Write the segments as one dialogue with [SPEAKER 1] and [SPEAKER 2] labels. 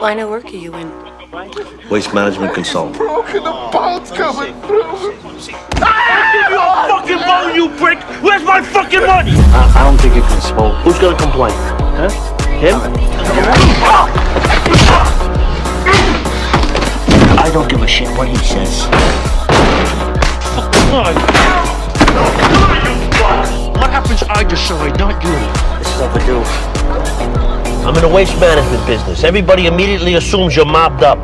[SPEAKER 1] line of work are you in?
[SPEAKER 2] Waste management consultant.
[SPEAKER 3] Broken, the boat's coming through.
[SPEAKER 4] Give you a fucking bone, you prick! Where's my fucking money?
[SPEAKER 5] I don't think you can smoke.
[SPEAKER 4] Who's gonna complain? Huh? Him?
[SPEAKER 5] I don't give a shit what he says.
[SPEAKER 4] What happens I decide, not you?
[SPEAKER 5] This is overdue.
[SPEAKER 4] I'm in the waste management business. Everybody immediately assumes you're mobbed up.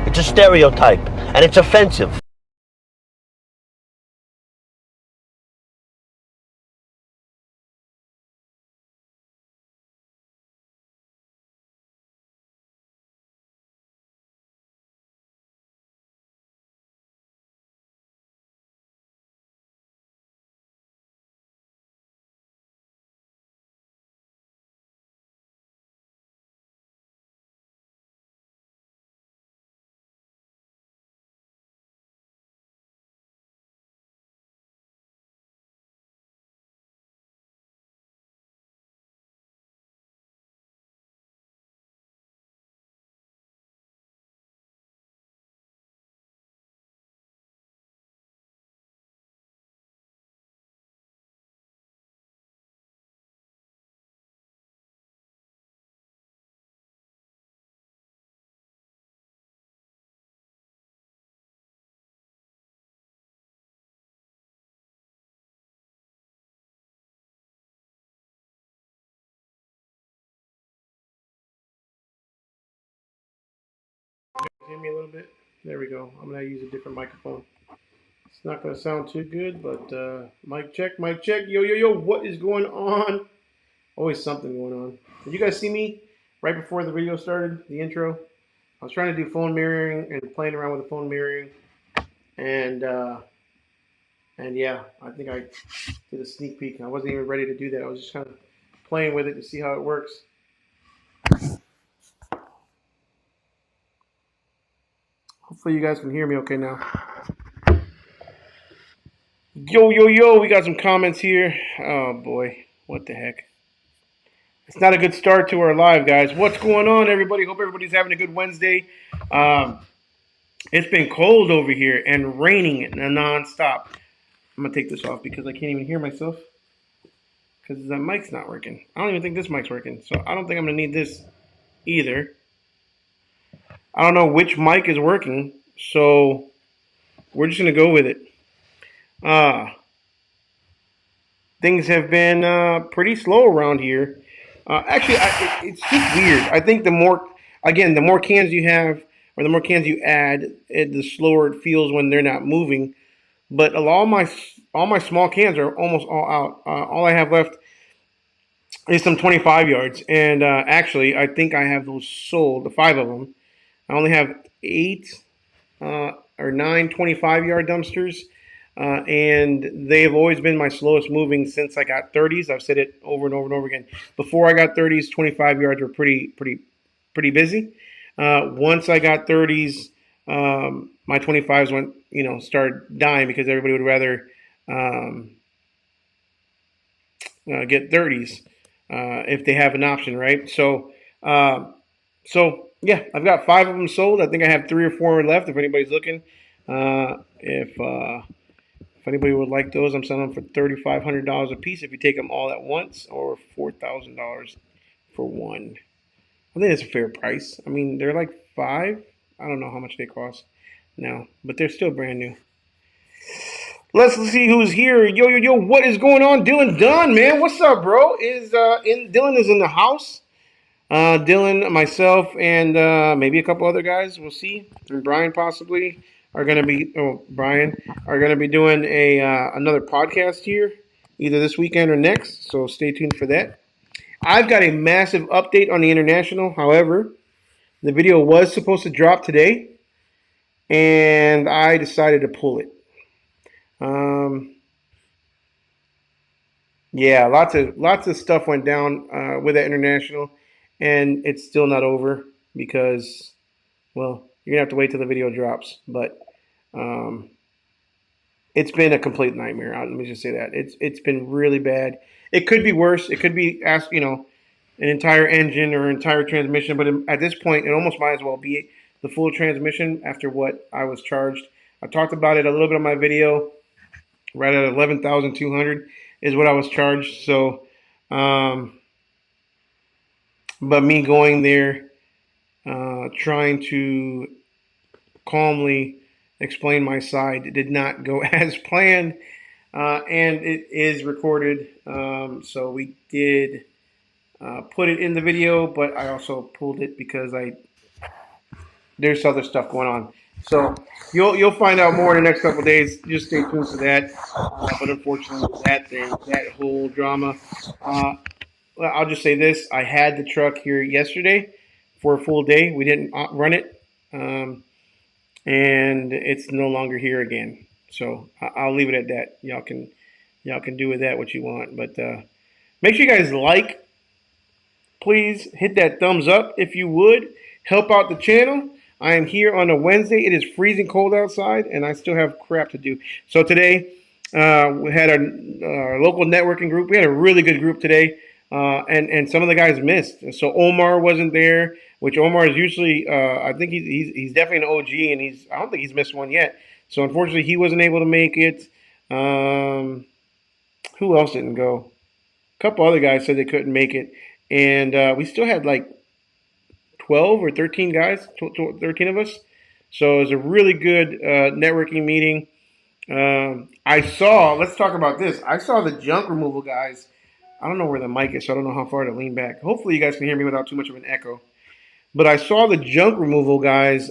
[SPEAKER 4] It's a stereotype, and it's offensive.
[SPEAKER 6] Hear me a little bit? There we go. I'm going to use a different microphone. It's not going to sound too good, but mic check, mic check. Yo, yo, yo, what is going on? Always something going on. Did you guys see me right before the video started, the intro? I was trying to do phone mirroring and playing around with the phone mirroring. And yeah, I think I did a sneak peek. I wasn't even ready to do that. I was just kind of playing with it to see how it works. Hopefully you guys can hear me okay now. Yo, yo, yo, we got some comments here. Oh, boy. What the heck? It's not a good start to our live, guys. What's going on, everybody? Hope everybody's having a good Wednesday. It's been cold over here and raining nonstop. I'm going to take this off because I can't even hear myself because the mic's not working. I don't even think this mic's working, so I don't think I'm going to need this either. I don't know which mic is working, so we're just going to go with it. Things have been pretty slow around here. Actually, it's just weird. I think the more cans you have or the more cans you add, the slower it feels when they're not moving. But all my small cans are almost all out. All I have left is some 25 yards. And actually, I think I have those sold, the 5 of them. I only have 8 or 9 25-yard dumpsters. And they have always been my slowest moving since I got 30s. I've said it over and over and over again. Before I got 30s, 25 yards were pretty busy. Once I got 30s, my 25s went, started dying because everybody would rather get 30s if they have an option, right? So yeah, I've got 5 of them sold. I think I have 3 or 4 left. If anybody's looking, if anybody would like those, I'm selling them for $3,500 a piece if you take them all at once, or $4,000 for one. I think that's a fair price. I mean, they're like $5. I don't know how much they cost now, but they're still brand new. Let's see who's here. Yo, yo, yo, what is going on? Dylan Dunn, man. What's up, bro? Dylan is in the house. Dylan, myself, and maybe a couple other guys. We'll see. And Brian possibly are going to be doing another podcast here, either this weekend or next. So stay tuned for that. I've got a massive update on the international. However, the video was supposed to drop today, and I decided to pull it. Yeah, lots of stuff went down with that international, and it's still not over because, well, you're gonna have to wait till the video drops. But it's been a complete nightmare. Let me just say that it's been really bad. It could be worse. It could be an entire engine or entire transmission. But at this point, it almost might as well be the full transmission after what I was charged. I talked about it a little bit on my video. Right at 11,200 is what I was charged. So, but me going there, trying to calmly explain my side did not go as planned, and it is recorded. So we did put it in the video, but I also pulled it because there's other stuff going on. So you'll find out more in the next couple of days. Just stay tuned to that. But unfortunately, that whole drama. Well, I'll just say this: I had the truck here yesterday for a full day. We didn't run it, and it's no longer here again. So I'll leave it at that. Y'all can do with that what you want. But make sure you guys like. Please hit that thumbs up if you would. Help out the channel. I am here on a Wednesday. It is freezing cold outside, and I still have crap to do. So today, we had our local networking group. We had a really good group today, and some of the guys missed. So Omar wasn't there, which Omar is usually, I think he's definitely an OG, and I don't think he's missed one yet. So unfortunately, he wasn't able to make it. Who else didn't go? A couple other guys said they couldn't make it, and we still had like 12 or 13 guys, 13 of us. So it was a really good networking meeting. Let's talk about this. I saw the junk removal guys. I don't know where the mic is, so I don't know how far to lean back. Hopefully you guys can hear me without too much of an echo. But I saw the junk removal guys.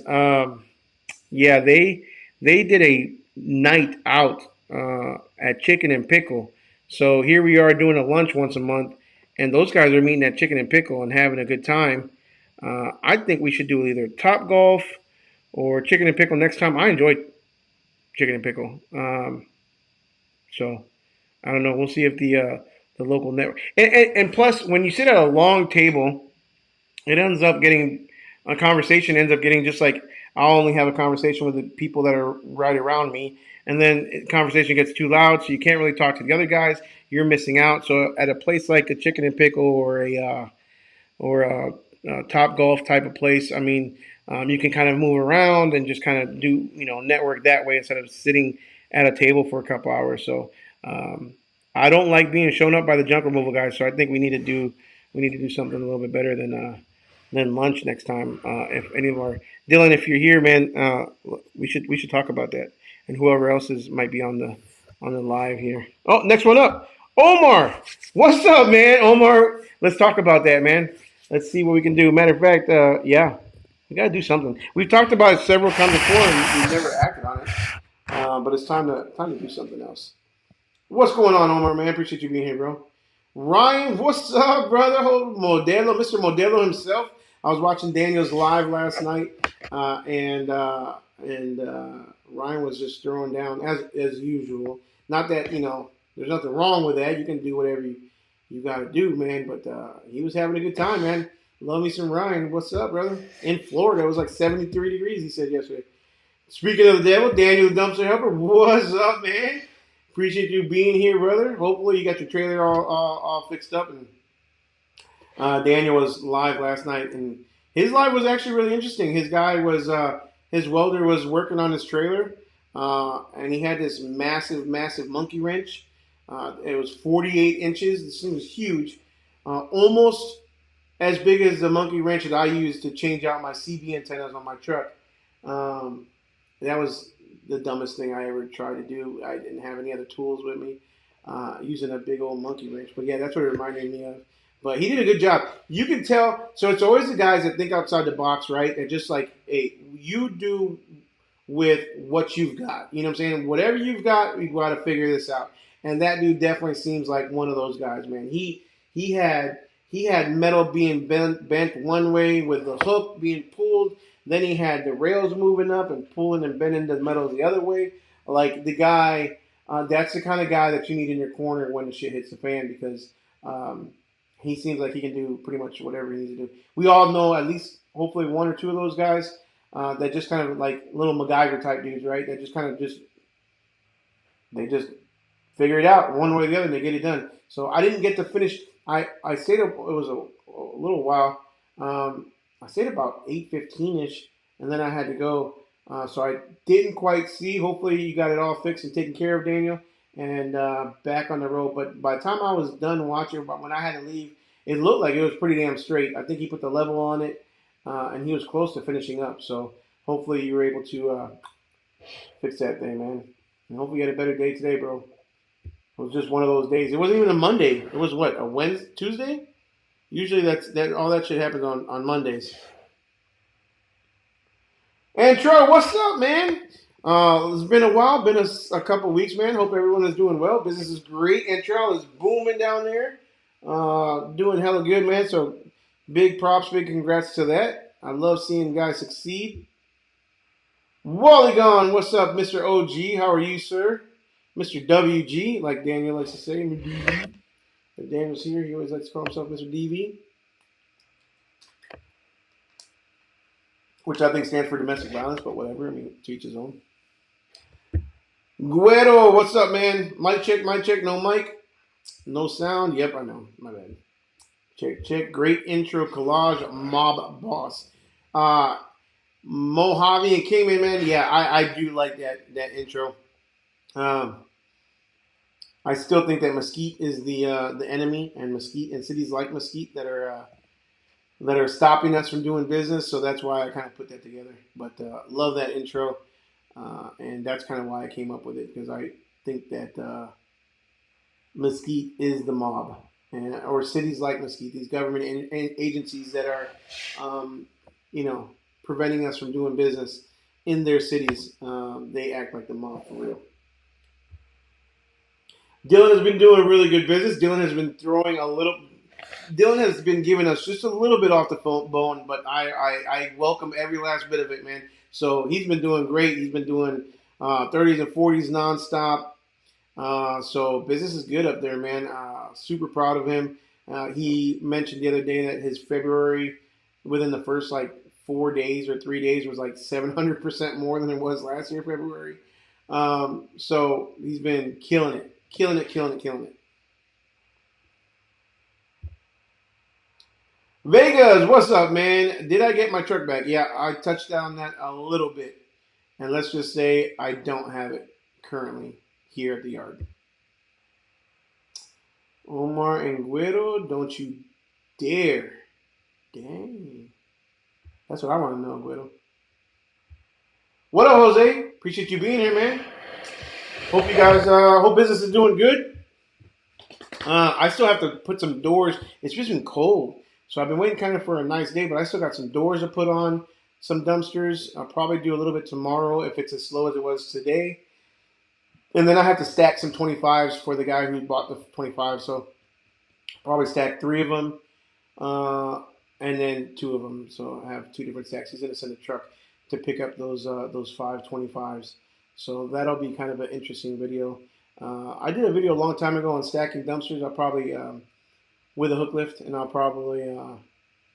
[SPEAKER 6] Yeah, they did a night out at Chicken and Pickle. So here we are doing a lunch once a month, and those guys are meeting at Chicken and Pickle and having a good time. I think we should do either Top Golf or Chicken and Pickle next time. I enjoyed Chicken and Pickle. So I don't know. We'll see if the local network and plus when you sit at a long table, it ends up getting a conversation ends up getting just like I'll only have a conversation with the people that are right around me, and then conversation gets too loud, so you can't really talk to the other guys. You're missing out. So at a place like a Chicken and Pickle or a Top Golf type of place, I mean, you can kind of move around and just kind of do network that way instead of sitting at a table for a couple hours. So I don't like being shown up by the junk removal guys. So I think we need to do something a little bit better than lunch next time. If any of our Dylan, if you're here, man, we should talk about that, and whoever else might be on the live here. Oh, next one up, Omar. What's up, man? Omar, let's talk about that, man. Let's see what we can do. Matter of fact, yeah, we gotta do something. We've talked about it several times before, and we've never acted on it. But it's time to do something else. What's going on, Omar, man? Appreciate you being here, bro. Ryan, what's up, brother? Modelo, Mr. Modelo himself. I was watching Daniel's live last night, and Ryan was just throwing down as usual. Not that there's nothing wrong with that. You can do whatever you got to do, man. But he was having a good time, man. Love me some Ryan. What's up, brother? In Florida, it was like 73 degrees. He said yesterday. Speaking of the devil, Daniel the Dumpster Helper. What's up, man? Appreciate you being here, brother. Hopefully you got your trailer all fixed up. And Daniel was live last night, and his live was actually really interesting. His guy was his welder was working on his trailer, and he had this massive monkey wrench. It was 48 inches. This thing was huge, almost as big as the monkey wrench that I used to change out my CB antennas on my truck. That was the dumbest thing I ever tried to do. I didn't have any other tools with me, using a big old monkey wrench. But yeah, that's what it reminded me of. But he did a good job. You can tell. So it's always the guys that think outside the box, right? They're just like, hey, you do with what you've got. You know what I'm saying? Whatever you've got, we've got to figure this out. And that dude definitely seems like one of those guys, man. He had metal being bent one way with the hook being pulled. Then he had the rails moving up and pulling and bending the metal the other way. Like the guy, that's the kind of guy that you need in your corner when the shit hits the fan, because he seems like he can do pretty much whatever he needs to do. We all know at least, hopefully, one or two of those guys that just kind of like little MacGyver type dudes, right? That just kind of they just figure it out one way or the other and they get it done. So I didn't get to finish. I stayed up. It was a little while. I stayed about 8:15 ish, and then I had to go. So I didn't quite see. Hopefully you got it all fixed and taken care of, Daniel, and back on the road. But by the time I was done watching, but when I had to leave, it looked like it was pretty damn straight. I think he put the level on it, and he was close to finishing up. So hopefully you were able to fix that thing, man. And hopefully you had a better day today, bro. It was just one of those days. It wasn't even a Monday. It was what, a Wednesday, Tuesday? Usually that all that shit happens on Mondays. And Troy, what's up, man? It's been a while, been a couple weeks, man. Hope everyone is doing well. Business is great. And Troy is booming down there. Doing hella good, man. So big props, big congrats to that. I love seeing guys succeed. Wally Gone, what's up, Mr. OG? How are you, sir? Mr. WG, like Daniel likes to say. If Daniel's here, he always likes to call himself Mr. DV. Which I think stands for domestic violence, but whatever. I mean, to each his own. Guero, what's up, man? Mic check, no mic. No sound. Yep, I know. My bad. Check. Great intro collage, mob boss. Mojave and Cayman, man. Yeah, I do like that intro. I still think that Mesquite is the enemy, and Mesquite and cities like Mesquite that are stopping us from doing business. So that's why I kind of put that together. But love that intro, and that's kind of why I came up with it, because I think that Mesquite is the mob, or cities like Mesquite, these government agencies that are, preventing us from doing business in their cities. They act like the mob for real. Dylan has been doing really good business. Dylan has been giving us just a little bit off the bone, but I welcome every last bit of it, man. So he's been doing great. He's been doing 30s and 40s nonstop. So business is good up there, man. Super proud of him. He mentioned the other day that his February, within the first 4 days or 3 days, was 700% more than it was last year, February. So he's been killing it. Killing it. Vegas, what's up, man? Did I get my truck back? Yeah, I touched on that a little bit. And let's just say I don't have it currently here at the yard. Omar and Guido, don't you dare. Dang. That's what I want to know, Guido. What up, Jose? Appreciate you being here, man. Hope you guys, hope business is doing good. I still have to put some doors. It's just been cold. So I've been waiting kind of for a nice day, but I still got some doors to put on, some dumpsters. I'll probably do a little bit tomorrow if it's as slow as it was today. And then I have to stack some 25s for the guy who bought the 25s. So probably stack 3 of them and then 2 of them. So I have 2 different stacks. He's going to send a truck to pick up those 5 25s. So that'll be kind of an interesting video. I did a video a long time ago on stacking dumpsters. I'll probably, with a hook lift, and I'll probably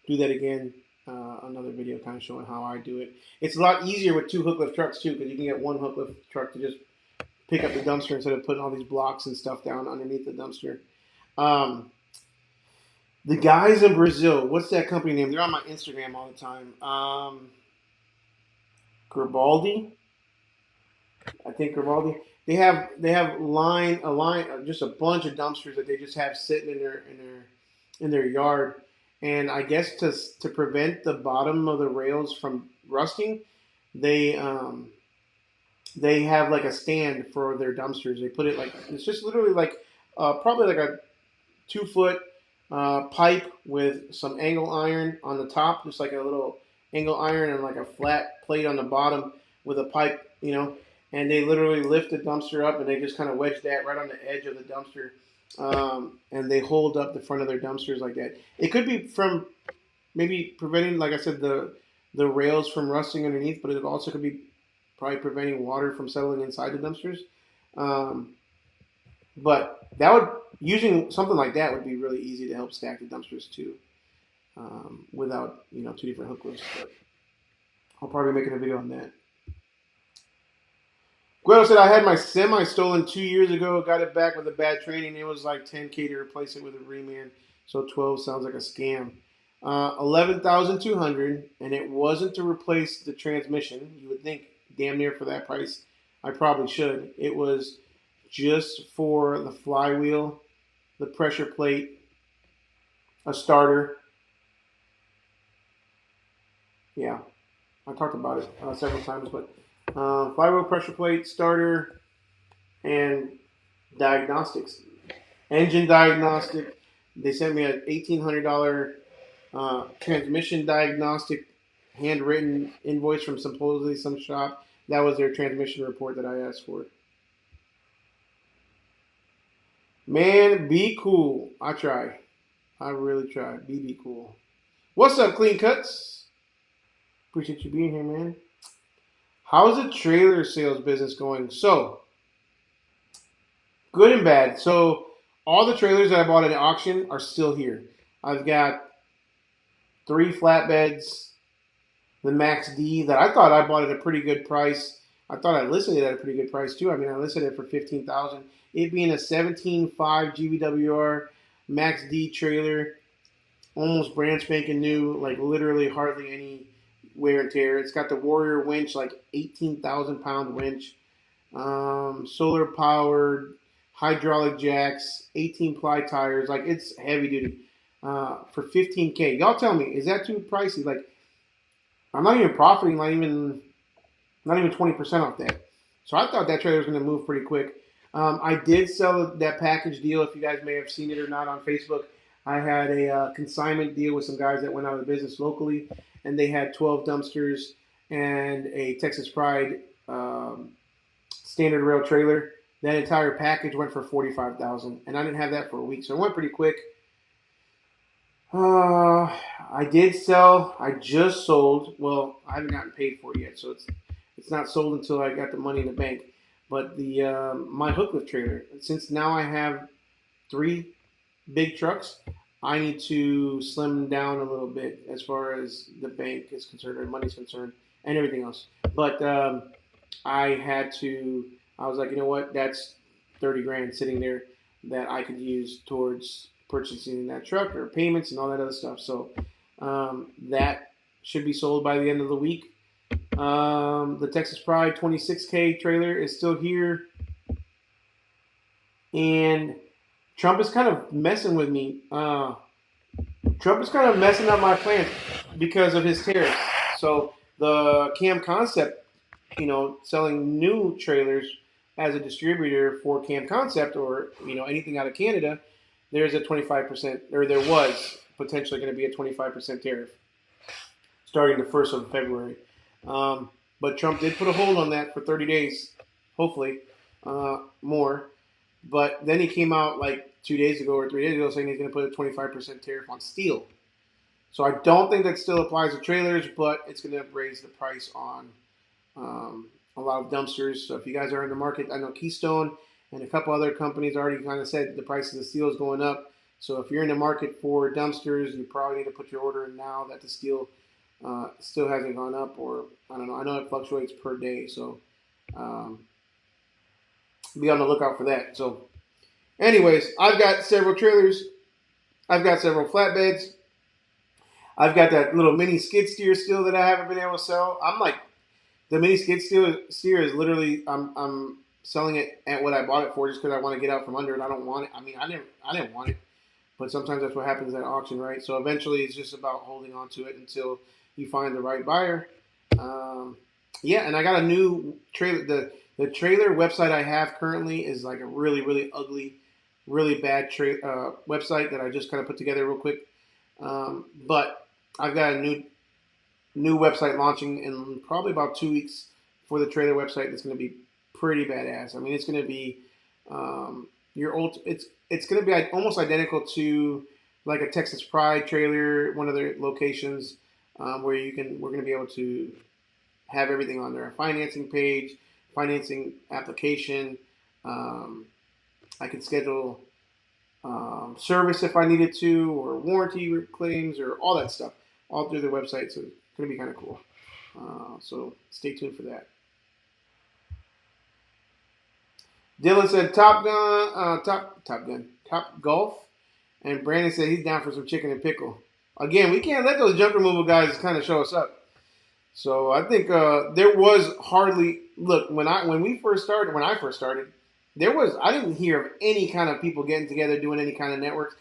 [SPEAKER 6] do that again. Another video kind of showing how I do it. It's a lot easier with 2 hook lift trucks too, because you can get 1 hook lift truck to just pick up the dumpster instead of putting all these blocks and stuff down underneath the dumpster. The guys in Brazil, what's that company name? They're on my Instagram all the time. Gribaldi. I think Grimaldi. They have just a bunch of dumpsters that they just have sitting in their yard, and I guess to prevent the bottom of the rails from rusting, they have a stand for their dumpsters. They put it it's just literally probably a 2-foot pipe with some angle iron on the top, just like a little angle iron, and a flat plate on the bottom with a pipe, and they literally lift the dumpster up and they just kind of wedge that right on the edge of the dumpster. And they hold up the front of their dumpsters like that. It could be from maybe preventing, like I said, the rails from rusting underneath, but it also could be probably preventing water from settling inside the dumpsters. But using something like that would be really easy to help stack the dumpsters too, without 2 different hook lifts. But I'll probably be making a video on that. Guido said, I had my semi stolen 2 years ago. Got it back with a bad training. It was like $10K to replace it with a reman. So 12 sounds like a scam. 11,200, and it wasn't to replace the transmission. You would think damn near for that price, I probably should. It was just for the flywheel, the pressure plate, a starter. Yeah, I talked about it several times, but flywheel, pressure plate, starter, and diagnostics, engine diagnostic. They sent me an $1,800 transmission diagnostic, handwritten invoice from supposedly some shop. That was their transmission report that I asked for. Man, be cool. I try. I really try. Be cool. What's up, Clean Cuts? Appreciate you being here, man. How's the trailer sales business going? So, good and bad. So, all the trailers that I bought at the auction are still here. I've got 3 flatbeds, the Max D that I thought I bought at a pretty good price. I thought I listed it at a pretty good price too. I mean, I listed it for $15,000. It being a 17.5 GVWR Max D trailer, almost brand spanking new, like literally hardly any wear and tear. It's got the Warrior winch, like 18,000 pound winch, solar powered, hydraulic jacks, 18 ply tires. Like it's heavy duty for $15K. Y'all tell me, is that too pricey? Like I'm not even profiting, not even 20% off that. So I thought that trailer was going to move pretty quick. I did sell that package deal. If you guys may have seen it or not on Facebook, I had a consignment deal with some guys that went out of business locally, and they had 12 dumpsters and a Texas Pride standard rail trailer. That entire package went for $45,000, and I didn't have that for a week, so it went pretty quick. I did sell. I just sold. Well, I haven't gotten paid for it yet, so it's not sold until I got the money in the bank. But the my hook lift trailer, since now I have 3 big trucks, I need to slim down a little bit as far as the bank is concerned or money's concerned and everything else. But I was like, you know what? That's 30 grand sitting there that I could use towards purchasing that truck or payments and all that other stuff. So that should be sold by the end of the week. The Texas Pride 26K trailer is still here. And Trump is kind of messing with me. Trump is kind of messing up my plans because of his tariffs. So the Cam Concept, selling new trailers as a distributor for Cam Concept or, anything out of Canada, there's a 25%, or there was potentially going to be a 25% tariff starting the 1st of February. But Trump did put a hold on that for 30 days, hopefully more. But then he came out like 2 days ago or 3 days ago saying he's going to put a 25% tariff on steel. So I don't think that still applies to trailers, but it's going to raise the price on a lot of dumpsters. So if you guys are in the market, I know Keystone and a couple other companies already kind of said the price of the steel is going up. So if you're in the market for dumpsters, you probably need to put your order in now that the steel still hasn't gone up, or I don't know. I know it fluctuates per day, so be on the lookout for that. So anyways, I've got several trailers. I've got several flatbeds. I've got that little mini skid steer still that I haven't been able to sell. I'm like, the mini skid steer is literally, I'm selling it at what I bought it for just because I want to get out from under it. I don't want it. I mean, I didn't want it, but sometimes that's what happens at auction, right? So eventually it's just about holding on to it until you find the right buyer. Yeah, and I got a new trailer. The trailer website I have currently is like a really, really ugly, really bad website that I just kind of put together real quick. But I've got a new website launching in probably about 2 weeks for the trailer website. That's going to be pretty badass. I mean, it's going to be it's going to be almost identical to like a Texas Pride trailer, one of their locations where we're going to be able to have everything on there: a financing page, financing application. I could schedule service if I needed to, or warranty claims, or all that stuff, all through the website. So it's going to be kind of cool. So stay tuned for that. Dylan said Top Golf. And Brandon said he's down for some chicken and pickle. Again, we can't let those junk removal guys kind of show us up. So I think there was hardly look when I first started, I didn't hear of any kind of people getting together doing any kind of networks.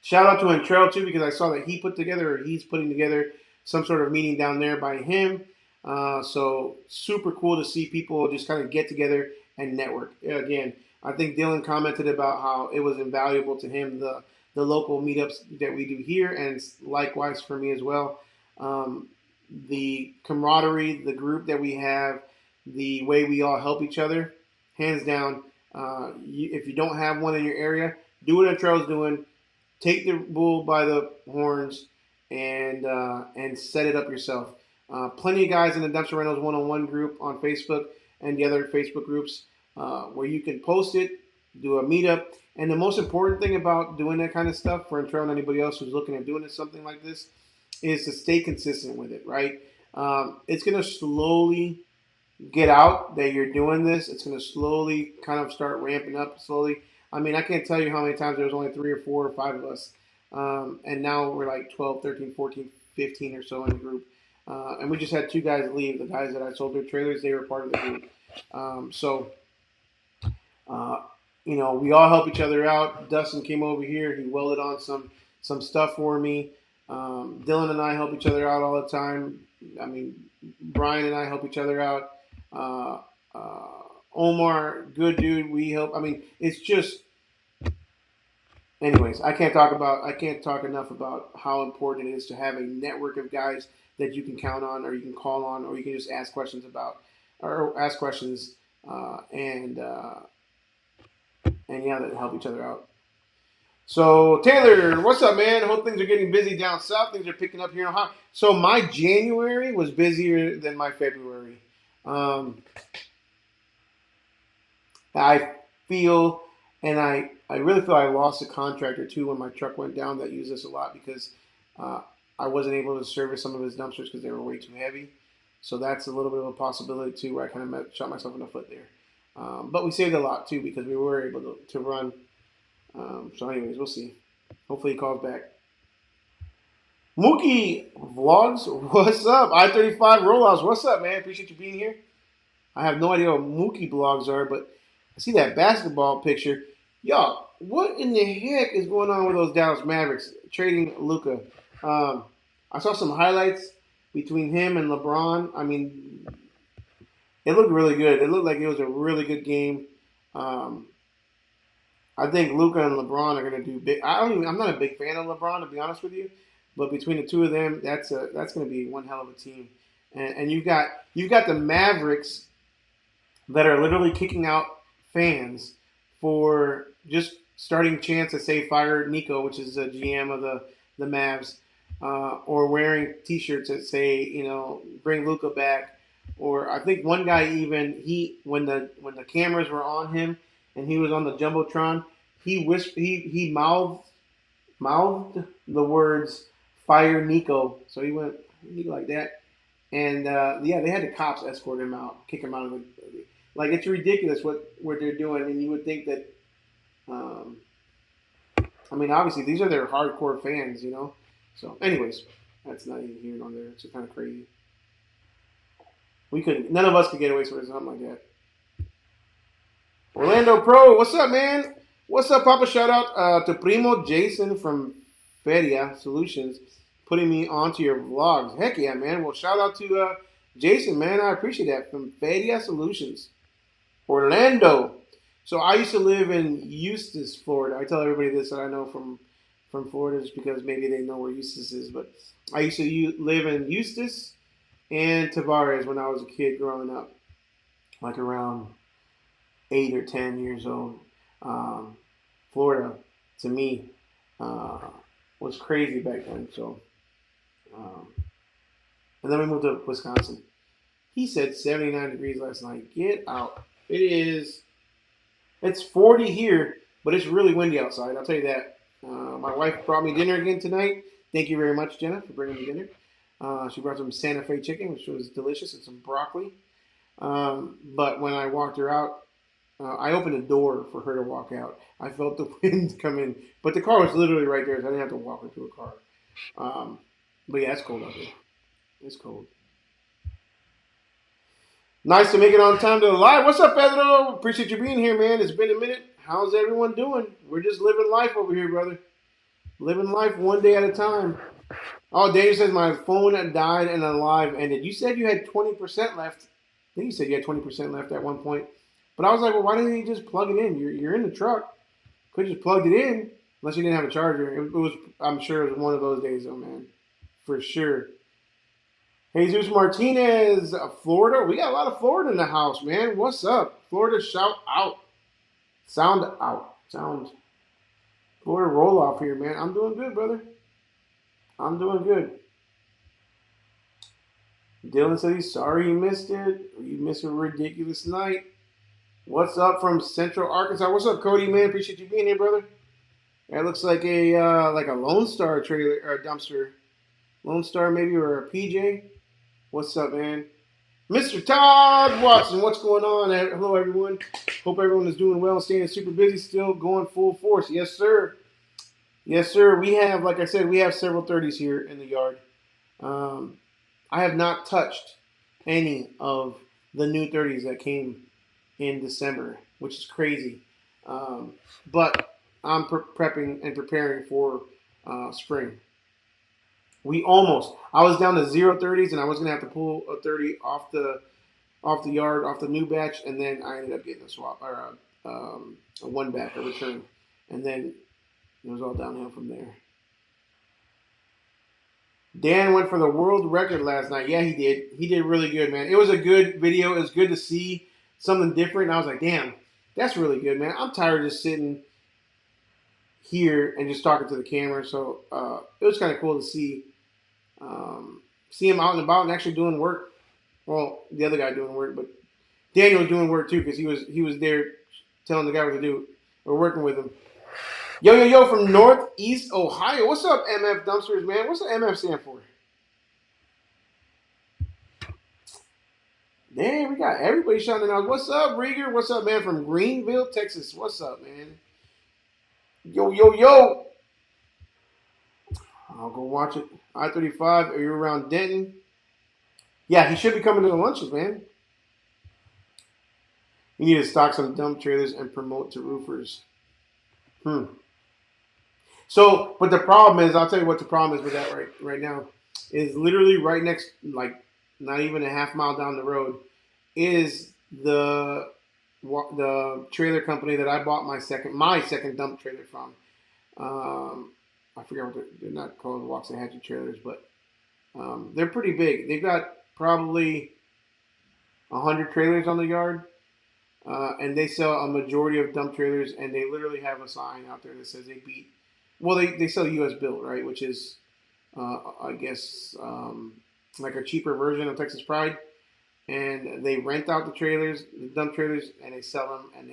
[SPEAKER 6] Shout out to Entrell too, because I saw that he's putting together some sort of meeting down there by him. So super cool to see people just kind of get together and network. Again, I think Dylan commented about how it was invaluable to him, the local meetups that we do here, and likewise for me as well. The camaraderie, the group that we have, the way we all help each other, hands down. If you don't have one in your area, do what Entrell's doing. Take the bull by the horns and set it up yourself. Plenty of guys in the Dumpster Rentals 101 group on Facebook and the other Facebook groups where you can post it, do a meetup. And the most important thing about doing that kind of stuff for Entrell and anybody else who's looking at doing something like this is to stay consistent with it, right? It's going to slowly get out that you're doing this. It's going to slowly kind of start ramping up slowly. I mean, I can't tell you how many times there was only 3 or 4 or 5 of us. And now we're like 12, 13, 14, 15 or so in the group. And we just had 2 guys leave. The guys that I sold their trailers, they were part of the group. We all help each other out. Dustin came over here. He welded on some stuff for me. Dylan and I help each other out all the time. I mean, Brian and I help each other out. Omar, good dude. We help. I mean, it's just. Anyways, I can't talk enough about how important it is to have a network of guys that you can count on, or you can call on, or you can just ask questions that help each other out. So Taylor, what's up, man? Hope things are getting busy down south. Things are picking up here in Ohio. So my January was busier than my February. I feel, and I really feel I lost a contractor too when my truck went down that used this a lot because I wasn't able to service some of his dumpsters because they were way too heavy. So that's a little bit of a possibility too, where I kind of shot myself in the foot there. But we saved a lot too because we were able to run. So anyways, we'll see. Hopefully he calls back. Mookie Vlogs, what's up? I-35 Rollouts, what's up, man? Appreciate you being here. I have no idea what Mookie Blogs are, but I see that basketball picture. Y'all, what in the heck is going on with those Dallas Mavericks trading Luka? I saw some highlights between him and LeBron. I mean, it looked really good. It looked like it was a really good game. I think Luka and LeBron are going to do big. I'm not a big fan of LeBron, to be honest with you, but between the two of them, that's going to be one hell of a team. And you've got the Mavericks that are literally kicking out fans for just starting chants that say "Fire Nico," which is the GM of the Mavs, or wearing T-shirts that say "Bring Luka back." Or I think one guy even when the cameras were on him and he was on the jumbotron, he mouthed the words "Fire Nico," so he went Nico like that, and they had the cops escort him out, kick him out of the. Like, it's ridiculous what they're doing, and you would think that. Obviously these are their hardcore fans, So, anyways, that's not even here nor there. It's kind of crazy. None of us could get away with something like that. Orlando Pro, what's up, man? What's up, Papa? Shout out to Primo Jason from Feria Solutions, putting me onto your vlogs. Heck yeah, man. Well, shout out to Jason, man. I appreciate that, from Feria Solutions. Orlando. So I used to live in Eustis, Florida. I tell everybody this that I know from Florida just because maybe they know where Eustis is. But I used to live in Eustis and Tavares when I was a kid growing up, like around 8 or 10 years old. Florida, to me, was crazy back then. So, and then we moved to Wisconsin. He said 79 degrees last night. Get out. It's 40 here, but it's really windy outside. I'll tell you that. My wife brought me dinner again tonight. Thank you very much, Jenna, for bringing me dinner. She brought some Santa Fe chicken, which was delicious, and some broccoli. But when I walked her out, I opened the door for her to walk out. I felt the wind come in, but the car was literally right there, so I didn't have to walk her to a car. But yeah, it's cold out there. It's cold. Nice to make it on time to the live. What's up, Pedro? Appreciate you being here, man. It's been a minute. How's everyone doing? We're just living life over here, brother. Living life one day at a time. Oh, Daniel says my phone died and the live ended. You said you had 20% left. I think you said you had 20% left at one point. But I was like, well, why didn't you just plug it in? You're in the truck. Could have just plugged it in, unless you didn't have a charger. It was, I'm sure it was one of those days, though, man. For sure. Jesus Martinez, Florida. We got a lot of Florida in the house, man. What's up? Florida, shout out. Sound out. Sound. Florida roll off here, man. I'm doing good, brother. I'm doing good. Dylan said he's sorry you missed it. You missed a ridiculous night. What's up from Central Arkansas? What's up, Cody, man? Appreciate you being here, brother. That looks like a Lone Star trailer or dumpster. Lone Star maybe, or a PJ. What's up, man? Mr. Todd Watson, what's going on? Hello, everyone. Hope everyone is doing well, staying super busy, still going full force. Yes, sir. Yes, sir. We have, like I said, we have several 30s here in the yard. I have not touched any of the new 30s that came in December, which is crazy. But I'm prepping and preparing for spring. I was down to 0 30s, and I was going to have to pull a 30 off the yard, off the new batch, and then I ended up getting a swap, or a one back, a return. And then it was all downhill from there. Dan went for the world record last night. Yeah, he did. He did really good, man. It was a good video. It was good to see something different. And I was like, damn, that's really good, man. I'm tired of just sitting here and just talking to the camera. So it was kind of cool to see him out and about and actually doing work. Well, the other guy doing work, but Daniel was doing work too, because he was there telling the guy what to do. We're working with him. Yo from Northeast Ohio. What's up, MF Dumpsters, man? What's the MF stand for? Damn, we got everybody shouting out. What's up, Rieger? What's up, man, from Greenville, Texas? What's up, man? Yo. I'll go watch it. I-35, are you around Denton? Yeah, he should be coming to the lunches, man. You need to stock some dump trailers and promote to roofers. So, but the problem is, I'll tell you what the problem is with that right now, is literally right next, like not even a half mile down the road, is the trailer company that I bought my second dump trailer from. I forget what they're not called Waxahachie trailers, but they're pretty big. They've got probably 100 trailers on the yard, and they sell a majority of dump trailers, and they literally have a sign out there that says they beat. Well, they sell U.S. built, right? Which is, I guess, like a cheaper version of Texas Pride. And they rent out the trailers, the dump trailers, and they sell them, and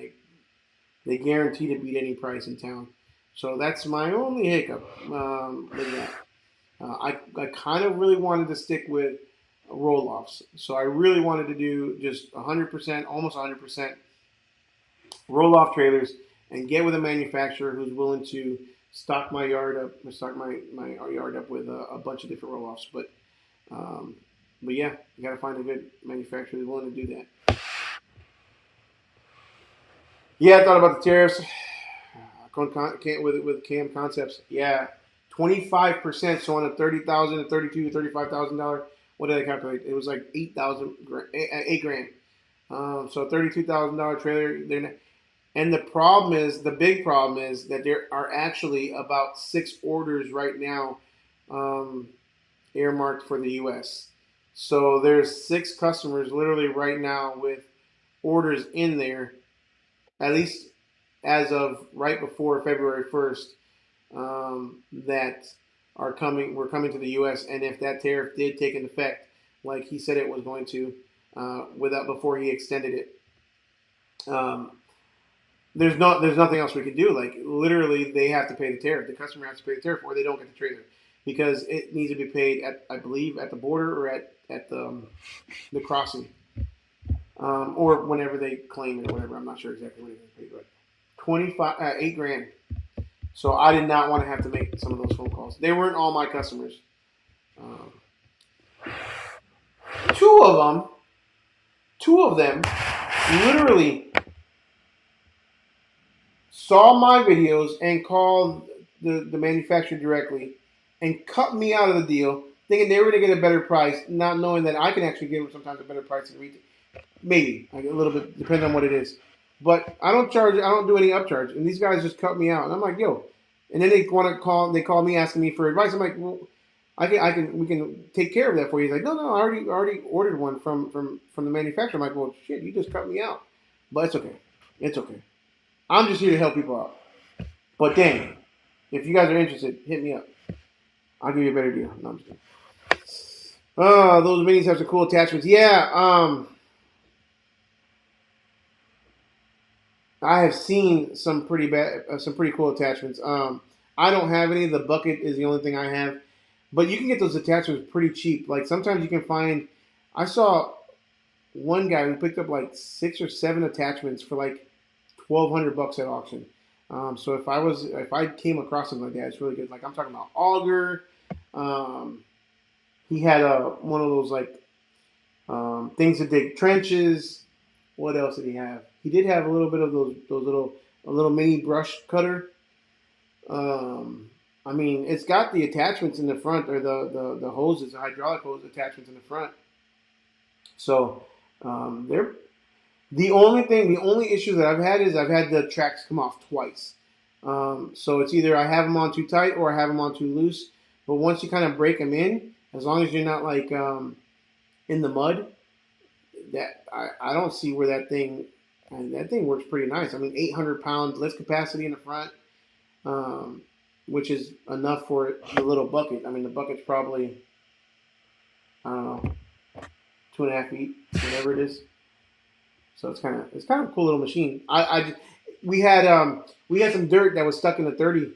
[SPEAKER 6] they guarantee to beat any price in town. So that's my only hiccup with that. I kind of really wanted to stick with roll-offs. So I really wanted to do just 100%, almost 100% roll-off trailers and get with a manufacturer who's willing to stock my yard up, with a bunch of different roll-offs. But yeah, you got to find a good manufacturer who's willing to do that. Yeah, I thought about the tariffs. Can't with Cam Concepts. Yeah, 25%. So on a $30,000 to $32,000 to $35,000. What did I calculate? It was like $8 grand. So a $32,000 trailer. And the big problem is that there are actually about 6 orders right now earmarked for the U.S. So there's 6 customers literally right now with orders in there, at least as of right before February 1st, that are coming. We're coming to the U.S. And if that tariff did take an effect, like he said it was going to, before he extended it, there's nothing else we can do. Like literally, they have to pay the tariff. The customer has to pay the tariff, or they don't get the trailer, because it needs to be paid at, I believe, at the border or at the crossing. or whenever they claim it or whatever. I'm not sure exactly what it is, but 8 grand. So I did not want to have to make some of those phone calls. They weren't all my customers. Um, two of them, literally saw my videos and called the manufacturer directly and cut me out of the deal, thinking they were going to get a better price, not knowing that I can actually give them sometimes a better price than retail. Maybe like a little bit, depending on what it is. But I don't do any upcharge, and these guys just cut me out, and I'm like, yo. And then they call me asking me for advice. I'm like, well, we can take care of that for you. He's like, no, I already ordered one from the manufacturer. I'm like, well, shit, you just cut me out, but it's okay. I'm just here to help people out. But dang, if you guys are interested, hit me up. I'll give you a better deal. No, I'm just kidding. Those minis have some cool attachments. Yeah, I have seen some pretty cool attachments. I don't have any. The bucket is the only thing I have, but you can get those attachments pretty cheap. Like sometimes you can find. I saw one guy who picked up like 6 or 7 attachments for like $1,200 at auction. So if I came across something like that, it's really good. Like I'm talking about auger. He had one of those like things to dig trenches. What else did he have? He did have a little bit of a little mini brush cutter. I mean, it's got the attachments in the front, or the hoses, the hydraulic hose attachments in the front. So they're the only issue that I've had is I've had the tracks come off twice. So it's either I have them on too tight or I have them on too loose. But once you kind of break them in, as long as you're not like in the mud, that I don't see where that thing works pretty nice. I mean, 800 pound lift capacity in the front, which is enough for the little bucket. I mean, the bucket's probably, I don't know, 2.5 feet, whatever it is. So it's kind of a cool little machine. We had some dirt that was stuck in the 30,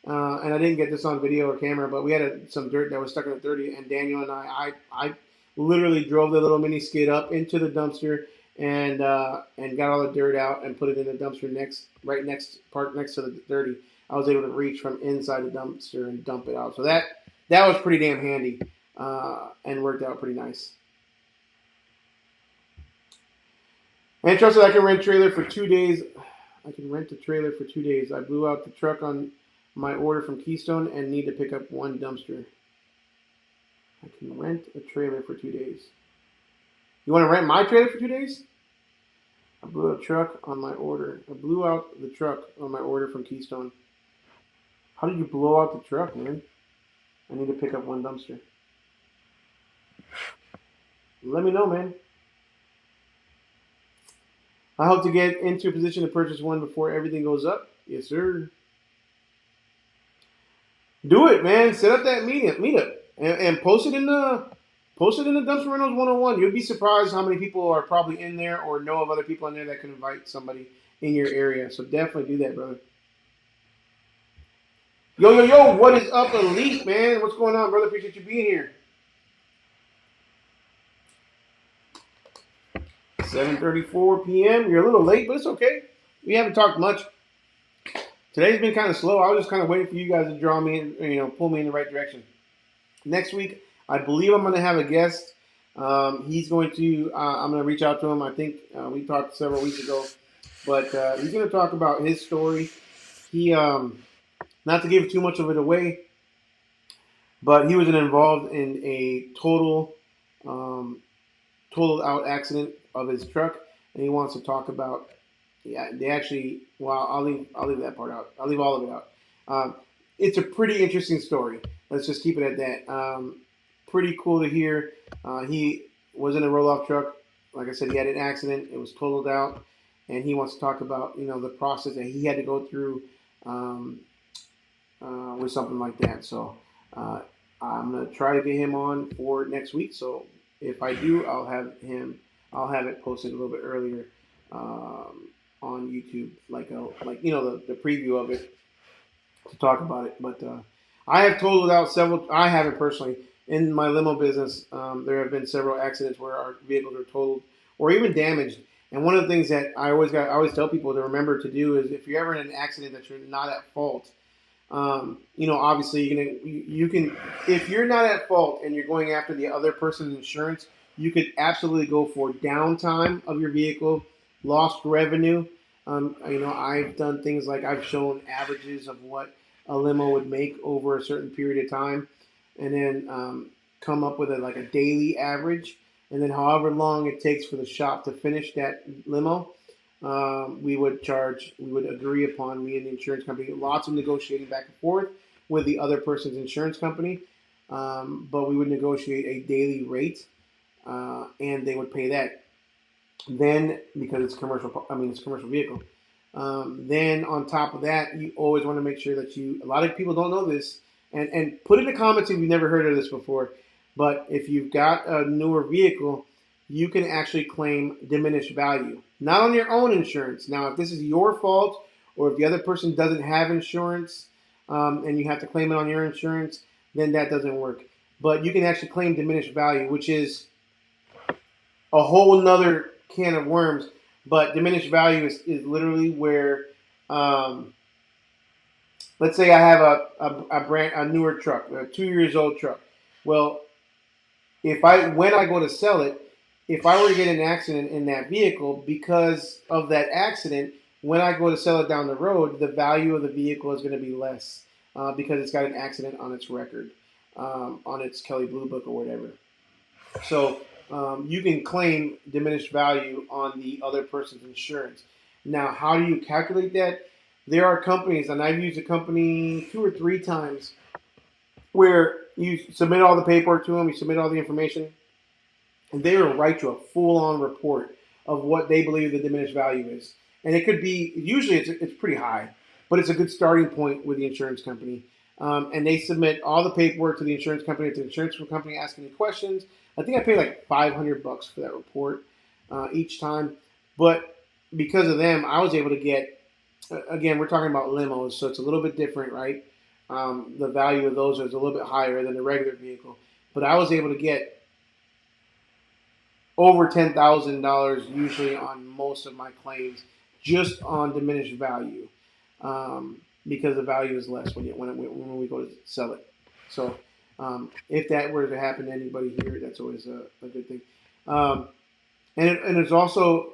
[SPEAKER 6] and I didn't get this on video or camera, but we had some dirt that was stuck in the 30, and Daniel and I literally drove the little mini skid up into the dumpster and got all the dirt out and put it in the dumpster next to the 30. I was able to reach from inside the dumpster and dump it out. So that was pretty damn handy and worked out pretty nice. And trusted I can rent a trailer for 2 days. I can rent a trailer for 2 days. I blew out the truck on my order from Keystone and need to pick up one dumpster. I can rent a trailer for 2 days. You want to rent my trailer for 2 days? I blew out the truck on my order from Keystone. How did you blow out the truck, man? I need to pick up one dumpster. Let me know, man. I hope to get into a position to purchase one before everything goes up. Yes, sir. Do it, man. Set up that meetup and post it in the Dumpster Rentals 101. You'll be surprised how many people are probably in there or know of other people in there that can invite somebody in your area. So definitely do that, brother. Yo, what is up, Elite, man? What's going on, brother? Appreciate you being here. 7:34 p.m. You're a little late, but it's okay. We haven't talked much. Today's been kind of slow. I was just kind of waiting for you guys to draw me in, pull me in the right direction. Next week, I believe I'm going to have a guest. He's going to, I'm going to reach out to him. I think we talked several weeks ago, but he's going to talk about his story. He, not to give too much of it away, but he was involved in a totaled out accident of his truck, and he wants to talk about. Yeah, they actually. Well, I'll leave that part out. I'll leave all of it out. It's a pretty interesting story. Let's just keep it at that. Pretty cool to hear. He was in a roll-off truck. Like I said, he had an accident. It was totaled out, and he wants to talk about the process that he had to go through with something like that. So I'm gonna try to get him on for next week. So if I do, I'll have it posted a little bit earlier on YouTube, like the preview of it to talk about it. But I have totaled out several. I haven't personally in my limo business. There have been several accidents where our vehicles are totaled or even damaged. And one of the things that I always tell people to remember to do is if you're ever in an accident that you're not at fault, obviously you can if you're not at fault and you're going after the other person's insurance, you could absolutely go for downtime of your vehicle, lost revenue. I've done things like I've shown averages of what a limo would make over a certain period of time, and then come up with like a daily average, and then however long it takes for the shop to finish that limo, we would agree upon, me and the insurance company, lots of negotiating back and forth with the other person's insurance company, but we would negotiate a daily rate, and they would pay that. Then, because it's it's a commercial vehicle. Then on top of that, you always want to make sure that a lot of people don't know this, and put in the comments if you've never heard of this before, but if you've got a newer vehicle, you can actually claim diminished value, not on your own insurance. Now, if this is your fault, or if the other person doesn't have insurance, and you have to claim it on your insurance, then that doesn't work. But you can actually claim diminished value, which is a whole nother can of worms. But diminished value is literally where, let's say I have a newer truck, a 2 years old truck. Well, when I go to sell it, if I were to get in an accident in that vehicle, because of that accident, when I go to sell it down the road, the value of the vehicle is going to be less, because it's got an accident on its record, on its Kelley Blue Book or whatever. So you can claim diminished value on the other person's insurance. Now, how do you calculate that? There are companies, and I've used a company 2 or 3 times, where you submit all the paperwork to them, you submit all the information, and they will write you a full-on report of what they believe the diminished value is. And it could be, usually it's pretty high, but it's a good starting point with the insurance company. And they submit all the paperwork to the insurance company. If the insurance company asks any questions, I think I paid like $500 for that report each time. But because of them, I was able to get, again, we're talking about limos, so it's a little bit different, right? The value of those is a little bit higher than a regular vehicle. But I was able to get over $10,000 usually on most of my claims, just on diminished value, because the value is less when we go to sell it. So if that were to happen to anybody here, that's always a good thing. And it's also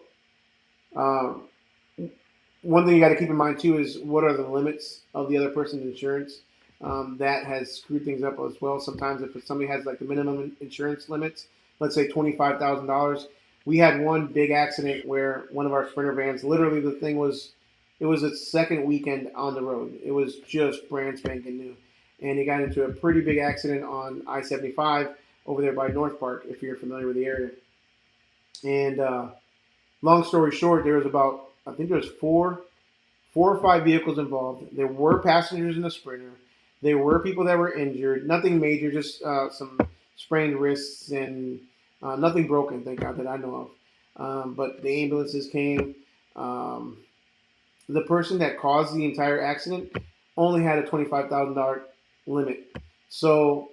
[SPEAKER 6] one thing you got to keep in mind too is what are the limits of the other person's insurance. That has screwed things up as well. Sometimes if somebody has like the minimum insurance limits, let's say $25,000. We had one big accident where one of our Sprinter vans, literally it was its second weekend on the road. It was just brand spanking new. And it got into a pretty big accident on I-75 over there by North Park, if you're familiar with the area. And long story short, there was I think there was four or five vehicles involved. There were passengers in the Sprinter. There were people that were injured. Nothing major, just some sprained wrists and nothing broken, thank God, that I know of. But the ambulances came. The person that caused the entire accident only had a $25,000 limit. So,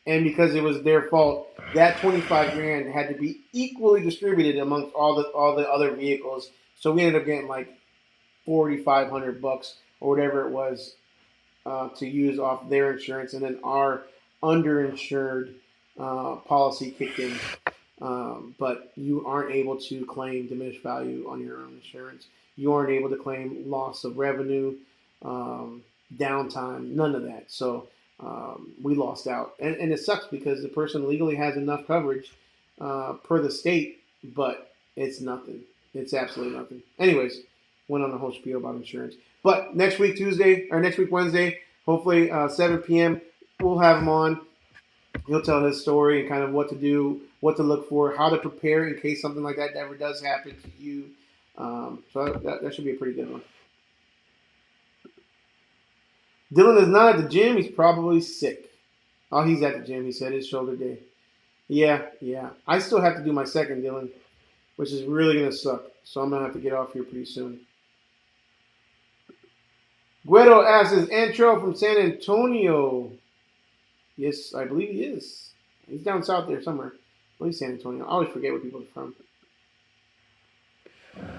[SPEAKER 6] and because it was their fault, that $25,000 had to be equally distributed amongst all the other vehicles. So we ended up getting like $4,500 or whatever it was to use off their insurance, and then our underinsured policy kicked in. But you aren't able to claim diminished value on your own insurance. You aren't able to claim loss of revenue, downtime, none of that. So we lost out. And it sucks because the person legally has enough coverage per the state, but it's nothing. It's absolutely nothing. Anyways, went on a whole spiel about insurance. But next week Wednesday, hopefully 7 p.m., we'll have him on. He'll tell his story and kind of what to do, what to look for, how to prepare in case something like that ever does happen to you. So that should be a pretty good one. Dylan is not at the gym. He's probably sick. Oh, he's at the gym. He said his shoulder day. Yeah. I still have to do my second, Dylan, which is really going to suck. So I'm going to have to get off here pretty soon. Guido asks, is Antro from San Antonio? Yes, I believe he is. He's down south there somewhere. I believe San Antonio. I always forget where people are from.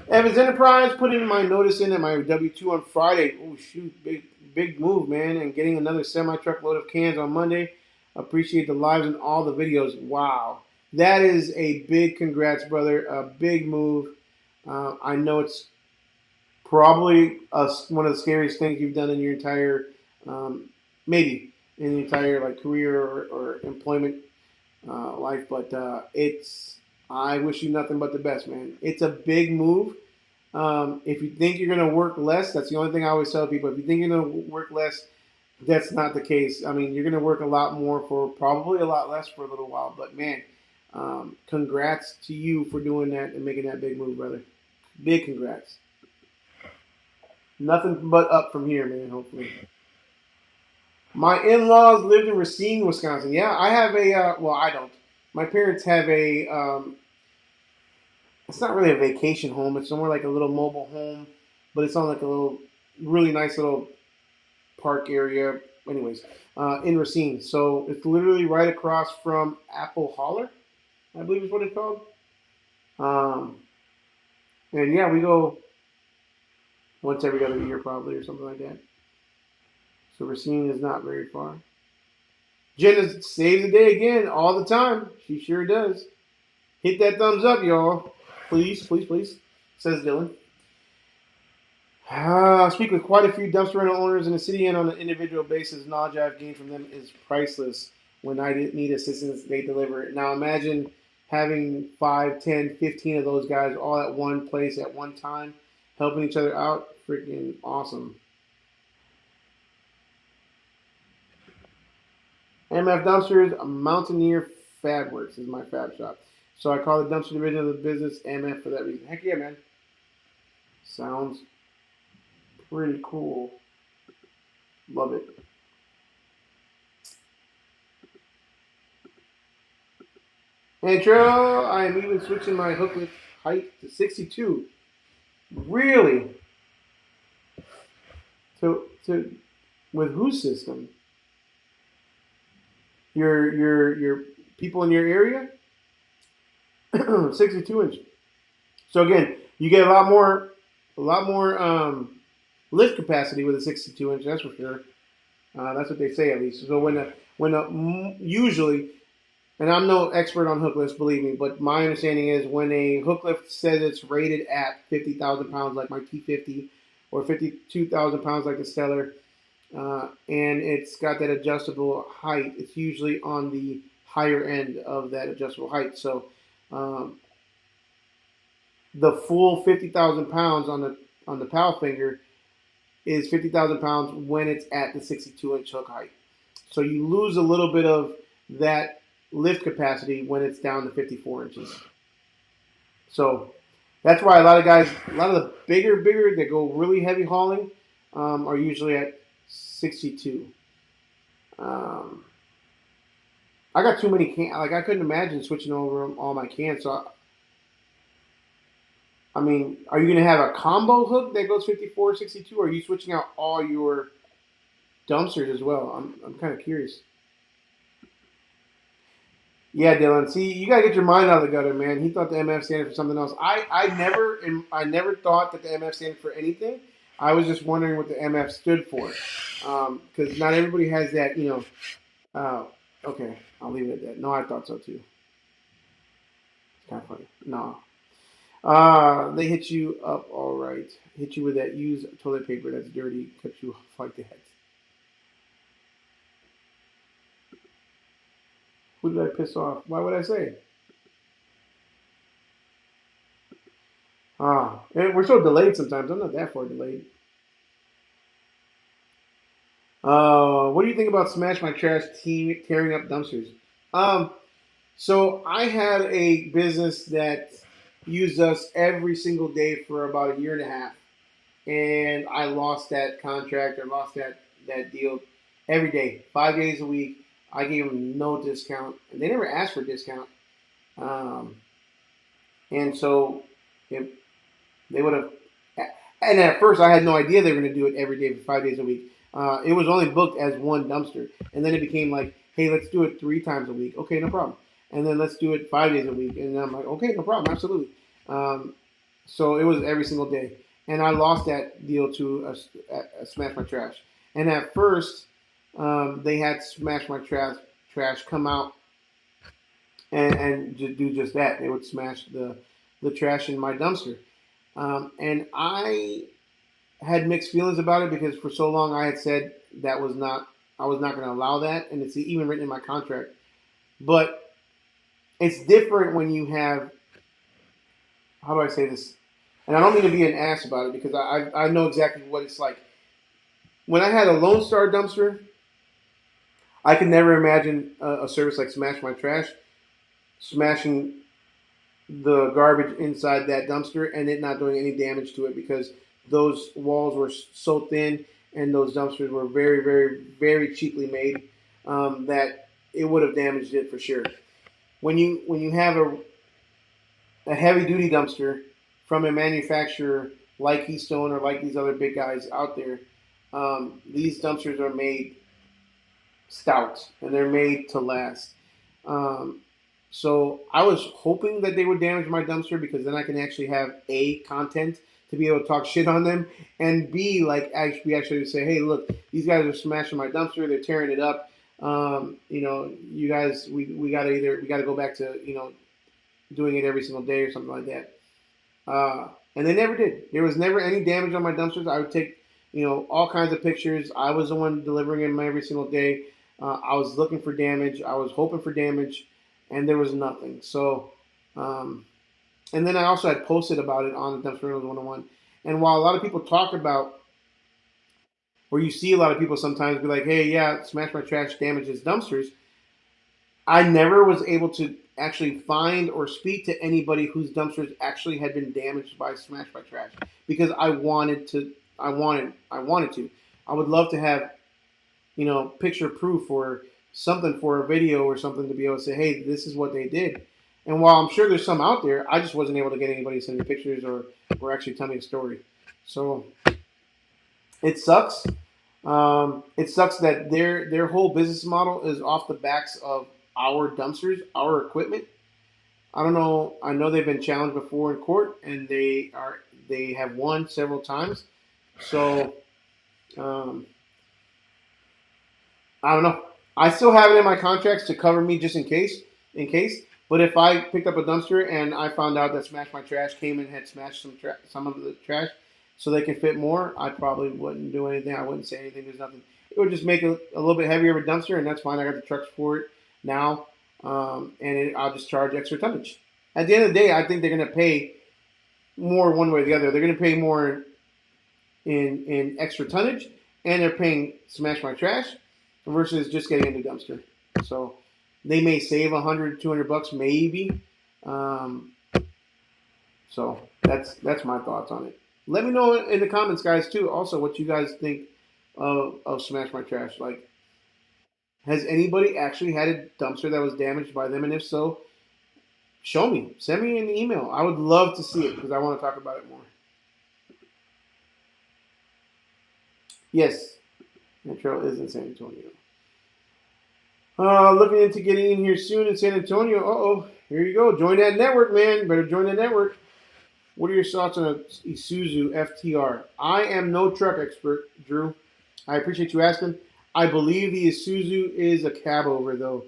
[SPEAKER 6] Evans Enterprise putting my notice in at my W-2 on Friday. Oh shoot, big move, man! And getting another semi-truck load of cans on Monday. Appreciate the lives and all the videos. Wow, that is a big congrats, brother. A big move. I know it's probably one of the scariest things you've done in your entire, maybe in your entire like career or employment life. But it's. I wish you nothing but the best, man. It's a big move. If you think you're going to work less, that's the only thing I always tell people. If you think you're going to work less, that's not the case. I mean, you're going to work a lot more for probably a lot less for a little while. But man, congrats to you for doing that and making that big move, brother. Big congrats. Nothing but up from here, man, hopefully. My in-laws lived in Racine, Wisconsin. Yeah, I have a, well, I don't. My parents have a, it's not really a vacation home. It's somewhere like a little mobile home, but it's on like a little, really nice little park area. Anyways, in Racine. So it's literally right across from Apple Holler, I believe is what it's called. Um, and yeah, we go once every other year probably or something like that. So Racine is not very far. Jenna saves the day again all the time. She sure does. Hit that thumbs up, y'all. Please, please, please, says Dylan. Speak with quite a few dumpster rental owners in the city and on an individual basis. Knowledge I've gained from them is priceless. When I need assistance, they deliver it. Now imagine having 5, 10, 15 of those guys all at one place at one time, helping each other out. Freaking awesome. MF Dumpsters, Mountaineer Fab Works is my fab shop. So I call the dumpster division of the business MF for that reason. Heck yeah, man. Sounds pretty cool. Love it. Intro, I am even switching my hook lift height to 62. Really? To with whose system? Your people in your area? 62 inch. So again, you get a lot more lift capacity with a 62 inch. That's for sure. That's what they say at least. So usually, and I'm no expert on hook lifts, believe me, but my understanding is when a hook lift says it's rated at 50,000 pounds, like my T50, or 52,000 pounds, like the Stellar, and it's got that adjustable height, it's usually on the higher end of that adjustable height. So the full 50,000 pounds on the pal finger is 50,000 pounds when it's at the 62 inch hook height. So you lose a little bit of that lift capacity when it's down to 54 inches. So that's why a lot of the bigger that go really heavy hauling are usually at 62. I got too many cans. Like I couldn't imagine switching over all my cans. So I mean, are you going to have a combo hook that goes 54, 62, or are you switching out all your dumpsters as well? I'm kind of curious. Yeah, Dylan. See, you gotta get your mind out of the gutter, man. He thought the MF standard for something else. I never thought that the MF standard for anything. I was just wondering what the MF stood for, because not everybody has that. Okay, I'll leave it at that. No, I thought so too. It's kind of funny. No. They hit you up all right. Hit you with that used toilet paper that's dirty. Cut you off like that. Who did I piss off? Why would I say? We're so delayed sometimes. I'm not that far delayed. What do you think about Smash My Trash team tearing up dumpsters? So I had a business that used us every single day for about a year and a half, and I lost that contract. I lost that deal every day, 5 days a week. I gave them no discount, and they never asked for a discount. And so they would have. And at first, I had no idea they were going to do it every day for 5 days a week. It was only booked as one dumpster, and then it became like, hey, let's do it 3 times a week. Okay, no problem. And then let's do it 5 days a week, and then I'm like, okay, no problem, absolutely. So it was every single day, and I lost that deal to a Smash My Trash. And at first, they had Smash My Trash come out and do just that. They would smash the trash in my dumpster, and I had mixed feelings about it because for so long I had said that was not I was not going to allow that, and it's even written in my contract. But it's different when you have, how do I say this? And I don't mean to be an ass about it because I know exactly what it's like. When I had a Lone Star dumpster, I could never imagine a service like Smash My Trash smashing the garbage inside that dumpster and it not doing any damage to it because those walls were so thin and those dumpsters were very, very, very cheaply made that it would have damaged it for sure. When you have a heavy duty dumpster from a manufacturer like Keystone or like these other big guys out there, these dumpsters are made stout and they're made to last. Um, so I was hoping that they would damage my dumpster because then I can actually have A, content to be able to talk shit on them, and B, like actually say, hey, look, these guys are smashing my dumpster, they're tearing it up. You guys, we gotta go back to doing it every single day or something like that. And they never did. There was never any damage on my dumpsters. I would take, all kinds of pictures. I was the one delivering them every single day. I was looking for damage. I was hoping for damage, and there was nothing. So, and then I also had posted about it on the Dumpster Rentals 101. And while a lot of people talk about, or you see a lot of people sometimes be like, hey, yeah, Smash My Trash damages dumpsters, I never was able to actually find or speak to anybody whose dumpsters actually had been damaged by Smash by Trash because I wanted to. I wanted to. I would love to have, picture proof or something for a video or something to be able to say, hey, this is what they did. And while I'm sure there's some out there, I just wasn't able to get anybody to send me pictures or actually tell me a story. So it sucks. It sucks that their whole business model is off the backs of our dumpsters, our equipment. I don't know. I know they've been challenged before in court, and they have won several times. So I don't know. I still have it in my contracts to cover me just in case. But if I picked up a dumpster and I found out that Smash My Trash came and had smashed some of the trash, so they can fit more, I probably wouldn't do anything. I wouldn't say anything. There's nothing. It would just make it a little bit heavier of a dumpster, and that's fine. I got the trucks for it now, I'll just charge extra tonnage. At the end of the day, I think they're going to pay more one way or the other. They're going to pay more in extra tonnage, and they're paying Smash My Trash versus just getting a new dumpster. So they may save $100, $200 maybe. So that's my thoughts on it. Let me know in the comments, guys, too. Also, what you guys think of Smash My Trash. Like, has anybody actually had a dumpster that was damaged by them? And if so, show me. Send me an email. I would love to see it because I want to talk about it more. Yes, Metro is in San Antonio. Looking into getting in here soon in San Antonio. Uh-oh. Here you go. Join that network, man. Better join that network. What are your thoughts on a Isuzu FTR? I am no truck expert, Drew. I appreciate you asking. I believe the Isuzu is a cab over, though.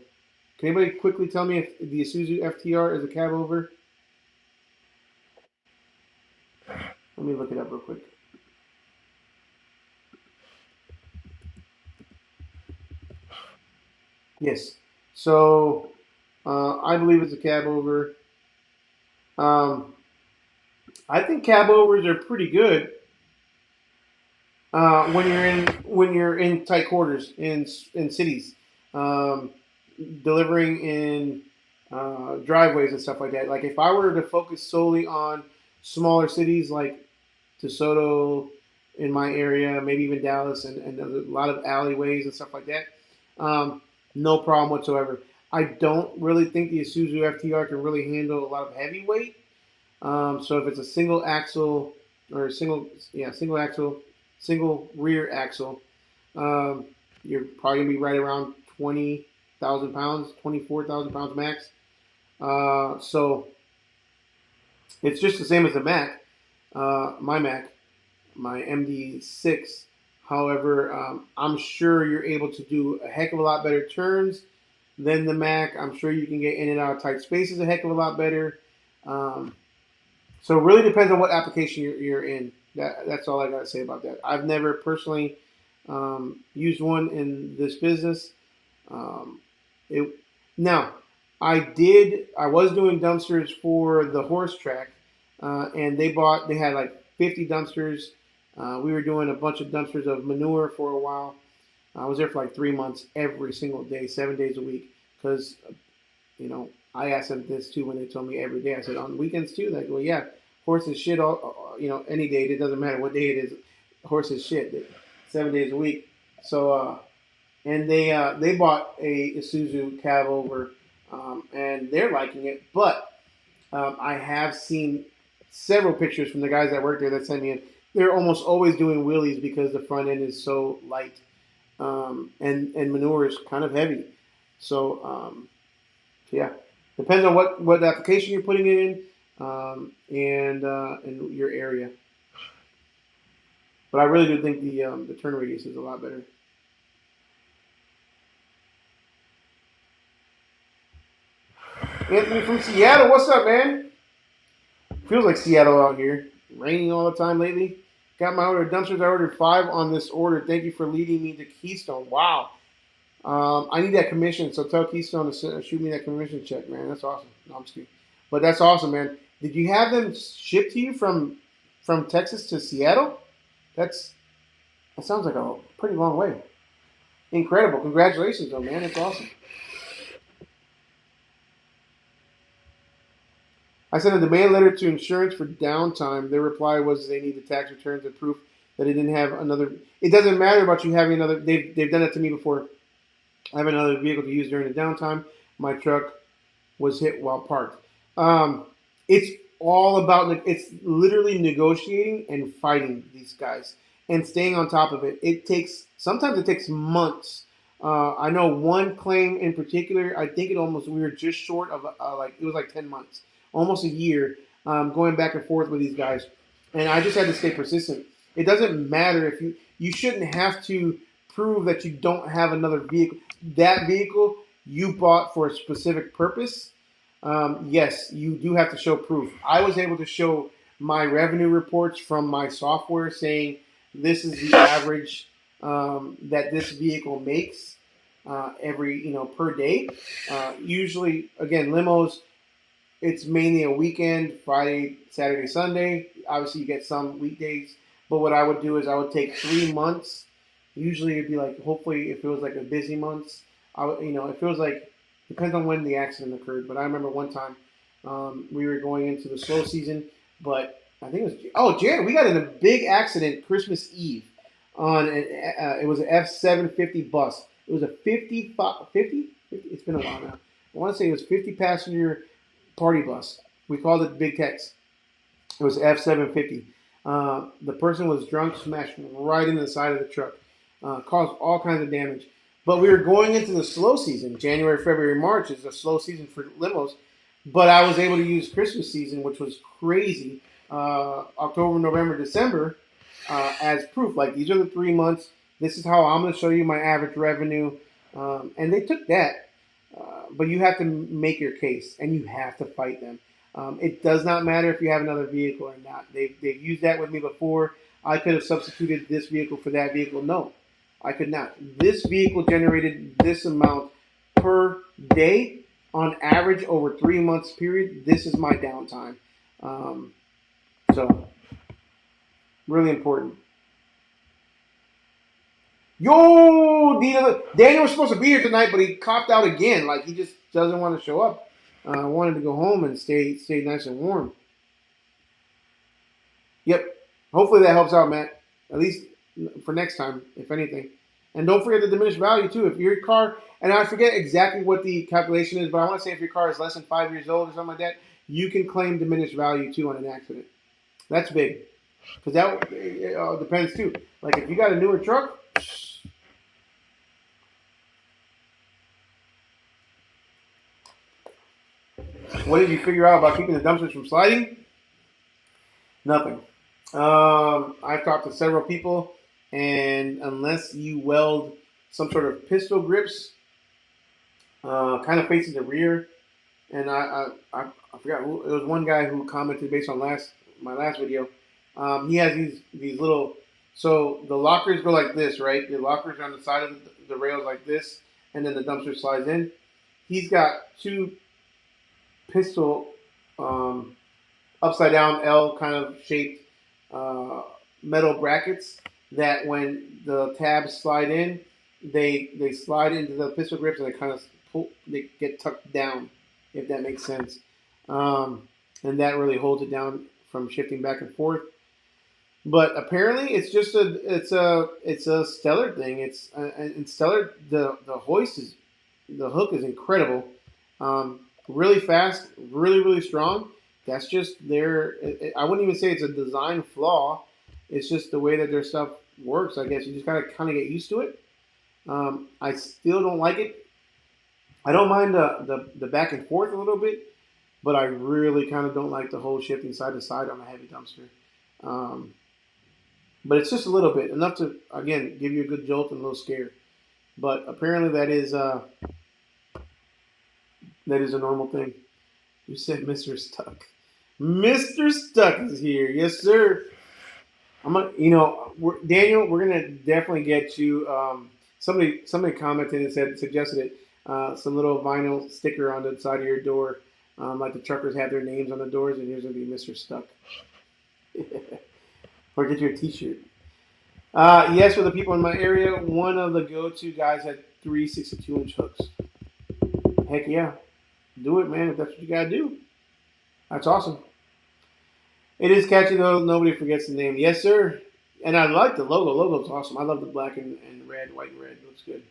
[SPEAKER 6] Can anybody quickly tell me if the Isuzu FTR is a cab over? Let me look it up real quick. Yes. So, I believe it's a cab over. I think cab overs are pretty good when you're in tight quarters in cities, delivering in driveways and stuff like that. Like if I were to focus solely on smaller cities like DeSoto in my area, maybe even Dallas, and a lot of alleyways and stuff like that, no problem whatsoever. I don't really think the Isuzu FTR can really handle a lot of heavyweight. So if it's a single axle or single axle, single rear axle, you're probably gonna be right around 20,000 pounds, 24,000 pounds max. So it's just the same as the Mac. my Mac, my MD6. However, I'm sure you're able to do a heck of a lot better turns than the Mac. I'm sure you can get in and out of tight spaces a heck of a lot better. So it really depends on what application you're in. That's all I got to say about that. I've never personally used one in this business. Um, it now I did. I was doing dumpsters for the horse track, and they had like 50 dumpsters. We were doing a bunch of dumpsters of manure for a while. I was there for like 3 months, every single day, 7 days a week, because I asked them this too when they told me every day. I said on weekends too. They go, yeah, horses shit all any day. It doesn't matter what day it is. Horses shit 7 days a week. So and they bought a Isuzu cab over, and they're liking it. But I have seen several pictures from the guys that work there that send me in. They're almost always doing wheelies because the front end is so light, and manure is kind of heavy. So yeah, depends on what application you're putting it in, and your area. But I really do think the turn radius is a lot better. Anthony from Seattle, what's up, man? Feels like Seattle out here. Raining all the time lately. Got my order of dumpsters. I ordered 5 on this order. Thank you for leading me to Keystone. Wow. I need that commission, so tell Keystone to shoot me that commission check, man. That's awesome. No, I'm just kidding. But that's awesome, man. Did you have them shipped to you from Texas to Seattle? That sounds like a pretty long way. Incredible. Congratulations, though, man. That's awesome. I sent a demand letter to insurance for downtime. Their reply was they need the tax returns and proof that it didn't have another. It doesn't matter about you having another. They've done that to me before. I have another vehicle to use during the downtime. My truck was hit while parked. It's all about. It's literally negotiating and fighting these guys and staying on top of it. Sometimes it takes months. I know one claim in particular. I think we were just short of it was like 10 months, almost a year, going back and forth with these guys, and I just had to stay persistent. It doesn't matter if you shouldn't have to prove that you don't have another vehicle. That vehicle you bought for a specific purpose. Yes, you do have to show proof. I was able to show my revenue reports from my software saying this is the average that this vehicle makes every per day. Usually, again, limos. It's mainly a weekend, Friday, Saturday, Sunday. Obviously, you get some weekdays. But what I would do is I would take 3 months. Usually, it'd be like, hopefully, if it was like a busy month, if it was like, depends on when the accident occurred. But I remember one time we were going into the slow season, but I think it was, Jared, we got in a big accident Christmas Eve it was an F750 bus. It was a 50? It's been a while now. I want to say it was 50 passenger party bus. We called it Big Tex. It was F750. The person was drunk, smashed right into the side of the truck, caused all kinds of damage. But we were going into the slow season. January, February, March is a slow season for limos. But I was able to use Christmas season, which was crazy, October, November, December, as proof. Like, these are the 3 months. This is how I'm going to show you my average revenue. And they took that. But you have to make your case, and you have to fight them. It does not matter if you have another vehicle or not. They've used that with me before. I could have substituted this vehicle for that vehicle. No, I could not. This vehicle generated this amount per day on average over 3 months period. This is my downtime. So, really important. Yo, Daniel was supposed to be here tonight, but he copped out again. Like, he just doesn't want to show up. Wanted to go home and stay nice and warm. Yep. Hopefully that helps out, Matt. At least for next time, if anything. And don't forget the diminished value, too. If your car, and I forget exactly what the calculation is, but I want to say if your car is less than 5 years old or something like that, you can claim diminished value, too, on an accident. That's big. Because that depends, too. Like, if you got a newer truck, what did you figure out about keeping the dumpsters from sliding? Nothing. I've talked to several people, and unless you weld some sort of pistol grips, kind of facing the rear, and I forgot who it was. One guy who commented based on my last video. He has these little. So the lockers go like this, right? The lockers are on the side of the rails like this, and then the dumpster slides in. He's got two pistol upside down L kind of shaped uh, metal brackets that when the tabs slide in, they slide into the pistol grips and they get tucked down, if that makes sense. And that really holds it down from shifting back and forth. But apparently, it's a Stellar thing. And Stellar the hoist is the hook is incredible, really fast, really strong. That's just I wouldn't even say it's a design flaw. It's just the way that their stuff works. I guess you just gotta kind of get used to it. I still don't like it. I don't mind the back and forth a little bit, but I really kind of don't like the whole shifting side to side on a heavy dumpster. But it's just a little bit enough to again give you a good jolt and a little scare. But apparently that is a normal thing. You said Mr. Stuck. Mr. Stuck is here, yes sir. Daniel. We're gonna definitely get you. Somebody commented and suggested it. Some little vinyl sticker on the side of your door, like the truckers have their names on the doors, and here's gonna be Mr. Stuck. Or get you a T-shirt. Yes, for the people in my area, one of the go-to guys had 3 62-inch hooks. Heck yeah, do it, man. If that's what you gotta do, that's awesome. It is catchy though. Nobody forgets the name. Yes, sir. And I like the logo. Logo's awesome. I love the black and red, white and red. It looks good.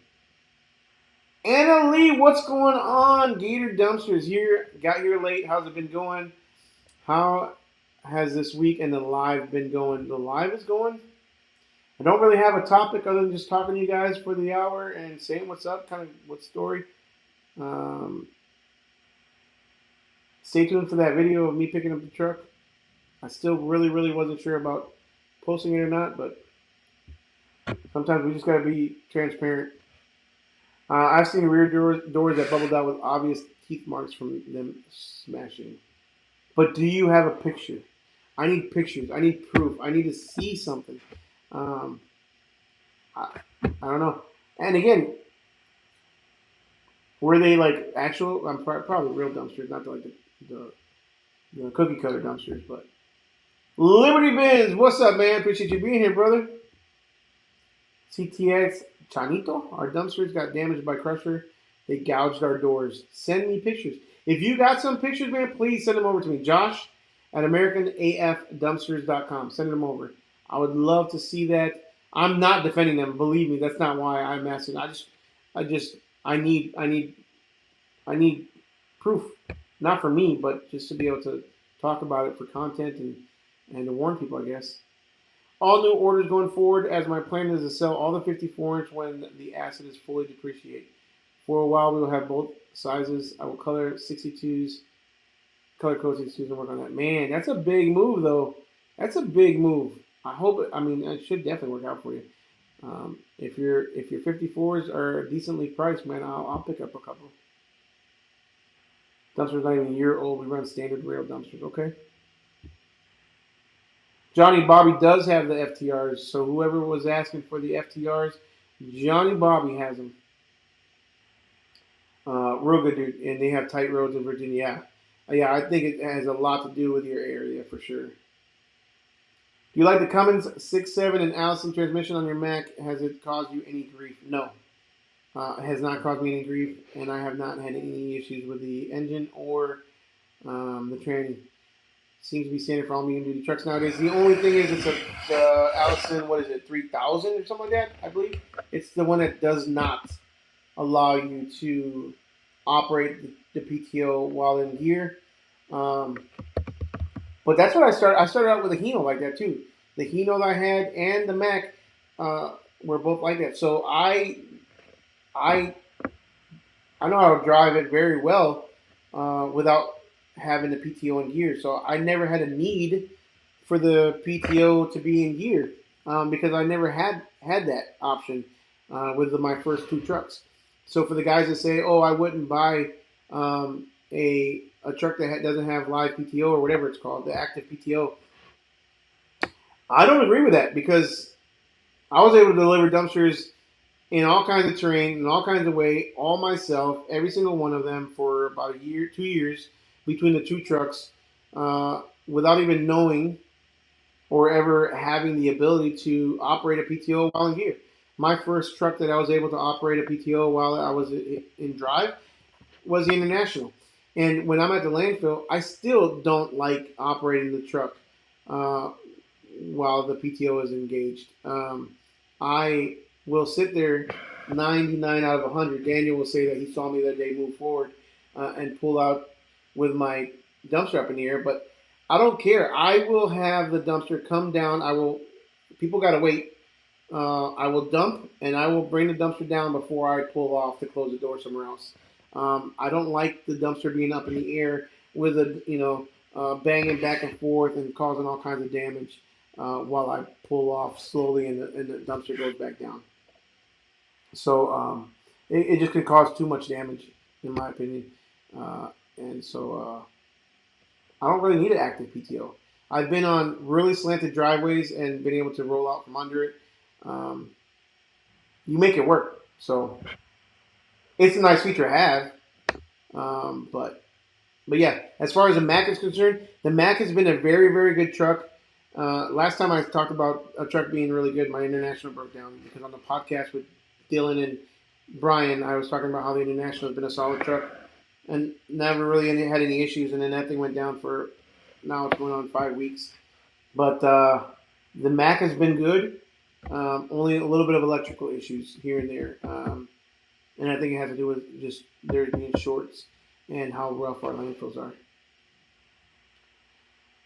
[SPEAKER 6] Anna Lee, what's going on? Gator Dumpsters here. Got here late. How's it been going? How has this week and the live been going? The live is going. I don't really have a topic other than just talking to you guys for the hour and saying what's up, kind of what story. Stay tuned for that video of me picking up the truck. I still really wasn't sure about posting it or not, but sometimes we just gotta be transparent. I've seen rear doors that bubbled out with obvious teeth marks from them smashing. But do you have a picture? I need pictures. I need proof. I need to see something. I don't know. And again, were they like actual? I'm probably real dumpsters, not like the cookie cutter dumpsters. But Liberty Bins, what's up, man? Appreciate you being here, brother. CTX Chanito, our dumpsters got damaged by Crusher. They gouged our doors. Send me pictures. If you got some pictures, man, please send them over to me. Josh at AmericanAFDumpsters.com. Send them over. I would love to see that. I'm not defending them. Believe me, that's not why I'm asking. I need proof. Not for me, but just to be able to talk about it for content and to warn people, I guess. All new orders going forward, as my plan is to sell all the 54-inch when the asset is fully depreciated. For a while, we will have both sizes. I will color 62s, color code 62s, and work on that. Man, that's a big move, though. That's a big move. It should definitely work out for you. If your 54s are decently priced, man, I'll pick up a couple. Dumpster's not even a year old. We run standard rail dumpsters, okay? Johnny Bobby does have the FTRs, so whoever was asking for the FTRs, Johnny Bobby has them. Real good, dude. And they have tight roads in Virginia. Yeah, I think it has a lot to do with your area for sure. Do you like the Cummins 6.7 and Allison transmission on your Mac? Has it caused you any grief? No. It has not caused me any grief, and I have not had any issues with the engine or the tranny. Seems to be standard for all medium-duty trucks nowadays. The only thing is it's the Allison, 3000 or something like that, I believe. It's the one that does not allow you to operate the PTO while in gear. But that's what I started. I started out with a Hino like that too. The Hino that I had and the Mac were both like that. So I know how to drive it very well without having the PTO in gear. So I never had a need for the PTO to be in gear because I never had that option with my first two trucks. So for the guys that say, "Oh, I wouldn't buy a truck that doesn't have live PTO or whatever it's called, the active PTO," I don't agree with that because I was able to deliver dumpsters in all kinds of terrain, in all kinds of way, all myself, every single one of them for about a year, 2 years between the two trucks, without even knowing or ever having the ability to operate a PTO while in gear. My first truck that I was able to operate a PTO while I was in drive was the International. And when I'm at the landfill, I still don't like operating the truck uh, while the PTO is engaged. I will sit there 99 out of 100. Daniel will say that he saw me that day move forward and pull out with my dumpster up in the air, but I don't care. I will have the dumpster come down. I will. People got to wait. I will dump and I will bring the dumpster down before I pull off to close the door somewhere else. I don't like the dumpster being up in the air with banging back and forth and causing all kinds of damage while I pull off slowly and the dumpster goes back down. So it just could cause too much damage, in my opinion. And so I don't really need an active PTO. I've been on really slanted driveways and been able to roll out from under it. Um, you make it work. So it's a nice feature to have. But yeah, as far as the Mac is concerned, the Mac has been a very, very good truck. Last time I talked about a truck being really good, my International broke down because on the podcast with Dylan and Brian, I was talking about how the International has been a solid truck and never really had any issues. And then that thing went down for now it's going on 5 weeks. But the Mac has been good. Only a little bit of electrical issues here and there. And I think it has to do with just there being shorts and how rough our landfills are.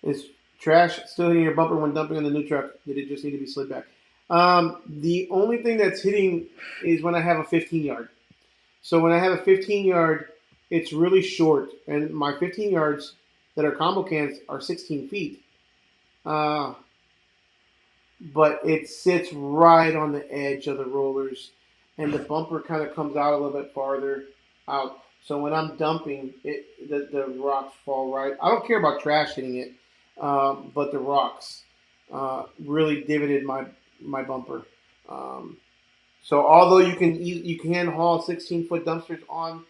[SPEAKER 6] Is trash still hitting your bumper when dumping on the new truck? Did it just need to be slid back? The only thing that's hitting is when I have a 15 yard. So when I have a 15 yard, it's really short. And my 15 yards that are combo cans are 16 feet. But it sits right on the edge of the rollers. And the bumper kind of comes out a little bit farther out. So when I'm dumping, the rocks fall right. I don't care about trash hitting it, but the rocks really divoted my bumper. So although you can haul 16-foot dumpsters on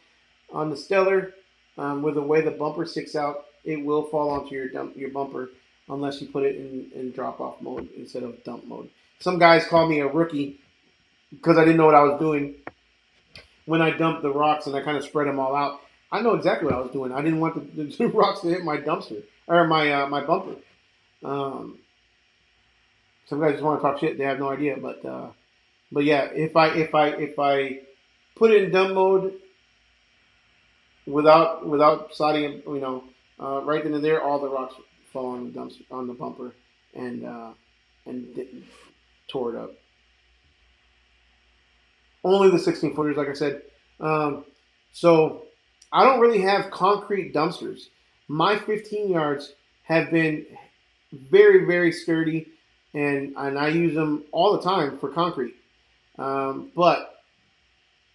[SPEAKER 6] the Stellar, with the way the bumper sticks out, it will fall onto your bumper unless you put it in drop off mode instead of dump mode. Some guys call me a rookie because I didn't know what I was doing when I dumped the rocks and I kind of spread them all out. I know exactly what I was doing. I didn't want the rocks to hit my dumpster or my bumper. Some guys just want to talk shit. They have no idea, but yeah, if I put it in dump mode without sliding it, right then and there, all the rocks fall on the dumpster on the bumper and tore it up. Only the 16 footers, like I said. So I don't really have concrete dumpsters. My 15 yards have been very, very sturdy, and I use them all the time for concrete. But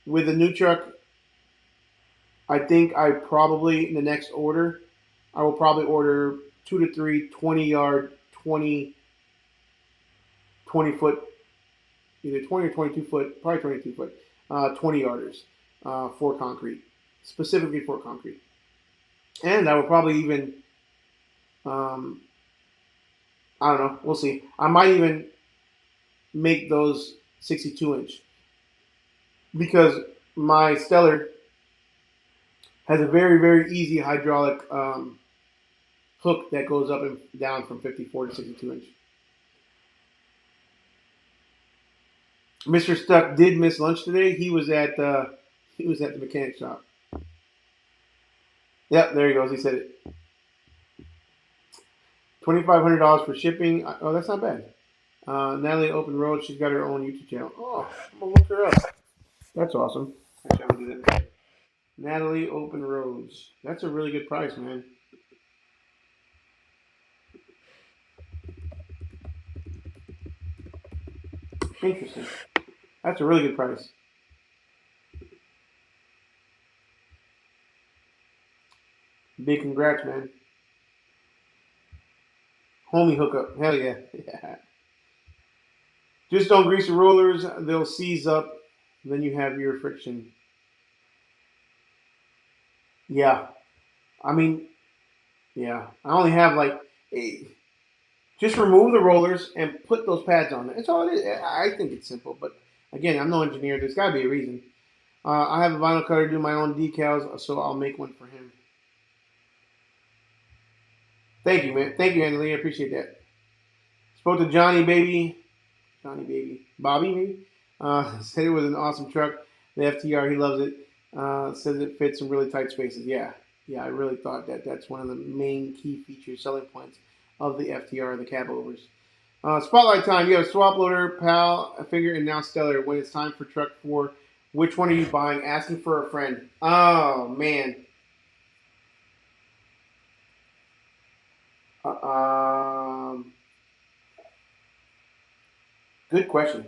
[SPEAKER 6] with the new truck, I think I probably, in the next order, I will probably order 2 to 3 20-yard, 20 foot, either 20 or 22 foot, probably 22 foot, 20 yarders for concrete, specifically for concrete. And I will probably even, I don't know, we'll see. I might even make those 62-inch because my Stellar has a very, very easy hydraulic hook that goes up and down from 54 to 62-inch. Mr. Stuck did miss lunch today. He was at the mechanic shop. Yep, there he goes. He said it. $2,500 for shipping. Oh, that's not bad. Natalie Open Road. She's got her own YouTube channel. Oh, I'm gonna look her up. That's awesome. Actually, I'm gonna do that. Natalie Open Roads. That's a really good price, man. Interesting. That's a really good price. Big congrats, man. Homie hookup. Hell yeah. Yeah. Just don't grease the rollers. They'll seize up. Then you have your friction. Yeah. I mean, yeah. I only have like 8. Just remove the rollers and put those pads on there. That's all it is. I think it's simple, but again, I'm no engineer. There's got to be a reason. I have a vinyl cutter do my own decals, so I'll make one for him. Thank you, man. Thank you, Annalie. I appreciate that. Spoke to Johnny Baby, Bobby maybe. Said it was an awesome truck. The FTR, he loves it. Says it fits in really tight spaces. Yeah, I really thought that's one of the main key features, selling points of the FTR, the cab overs. Spotlight time. You have swap loader, PAL, a figure, and now Stellar. When it's time for truck 4, which one are you buying? Asking for a friend. Oh man. Good question.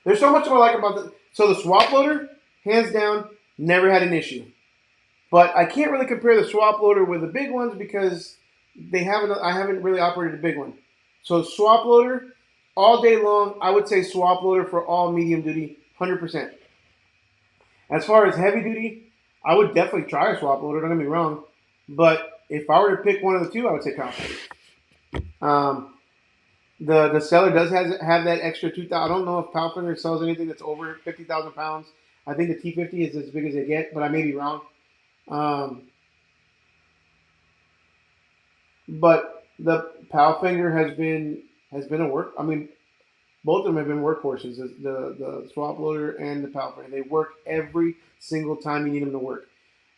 [SPEAKER 6] There's so much I like about the. So the swap loader, hands down, never had an issue. But I can't really compare the swap loader with the big ones because I haven't really operated a big one. So swap loader, all day long, I would say swap loader for all medium duty, 100%. As far as heavy duty, I would definitely try a swap loader, don't get me wrong. But if I were to pick one of the two, I would say Powfinger. The seller does have that extra 2,000. I don't know if Powfinger sells anything that's over 50,000 pounds. I think the T50 is as big as they get, but I may be wrong. But the Powfinger has been a work. I mean, both of them have been workhorses. The swap loader and the Powfinger. They work every single time you need them to work.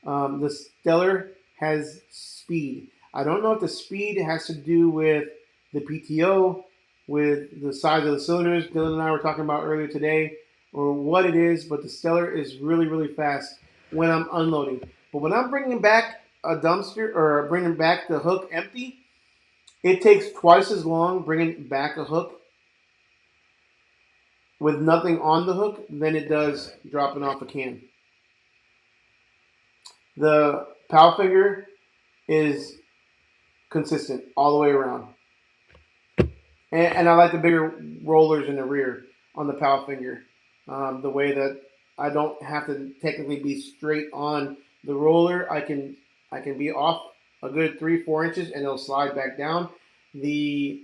[SPEAKER 6] The Stellar has speed. I don't know if the speed has to do with the PTO, with the size of the cylinders Dylan and I were talking about earlier today, or what it is, but the Stellar is really, really fast when I'm unloading. But when I'm bringing back a dumpster or bringing back the hook empty, it takes twice as long bringing back a hook with nothing on the hook than it does dropping off a can. The Powfinger is consistent all the way around. And I like the bigger rollers in the rear on the Powfinger. The way that I don't have to technically be straight on the roller. I can be off a good 3-4 inches and it'll slide back down. The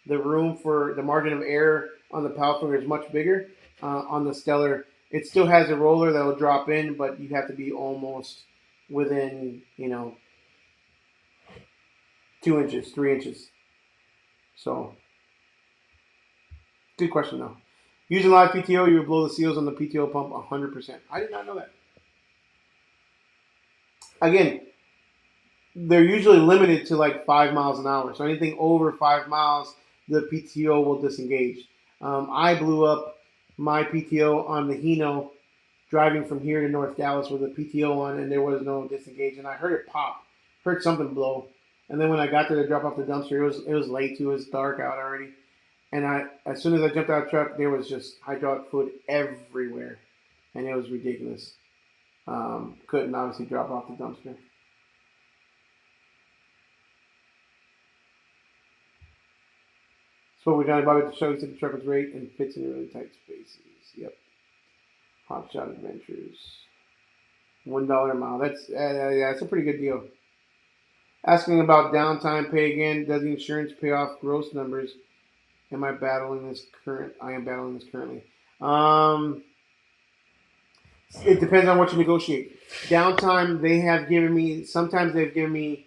[SPEAKER 6] room for the margin of error on the Powfinger is much bigger. On the Stellar, it still has a roller that will drop in, but you have to be almost within 2 inches, 3 inches. So, good question though. Using live PTO, you would blow the seals on the PTO pump 100%. I did not know that. Again, they're usually limited to like 5 miles an hour. So anything over 5 miles, the PTO will disengage. I blew up my PTO on the Hino driving from here to North Dallas with a PTO on, and there was no disengage. And I heard it pop, heard something blow. And then when I got there to drop off the dumpster, it was late too. It was dark out already. And as soon as I jumped out of the truck, there was just hydraulic fluid everywhere. And it was ridiculous. Couldn't obviously drop off the dumpster. So we're Johnny Bobby to show you said the truck was great and fits in really tight spaces. Yep. Hot Shot Adventures. $1 a mile. That's a pretty good deal. Asking about downtime pay again. Does the insurance pay off gross numbers? I am battling this currently. It depends on what you negotiate. Downtime, sometimes they've given me,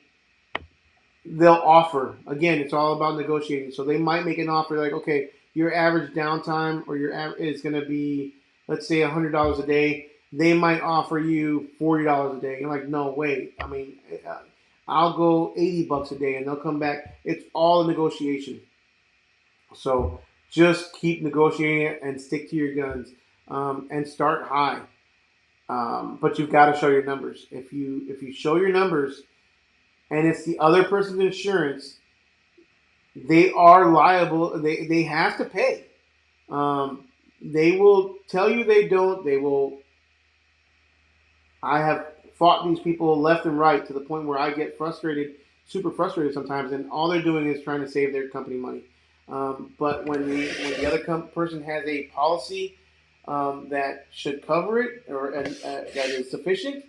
[SPEAKER 6] they'll offer. Again, it's all about negotiating. So they might make an offer like, okay, your average downtime or is going to be, let's say, $100 a day. They might offer you $40 a day. You're like, no, wait. I mean, I'll go $80 a day and they'll come back. It's all a negotiation. So just keep negotiating it and stick to your guns and start high. But you've got to show your numbers. If you show your numbers, and it's the other person's insurance, they are liable. They have to pay. They will tell you they don't. They will. I have fought these people left and right to the point where I get frustrated, super frustrated sometimes, and all they're doing is trying to save their company money. But when the other person has a policy that should cover it or that is sufficient,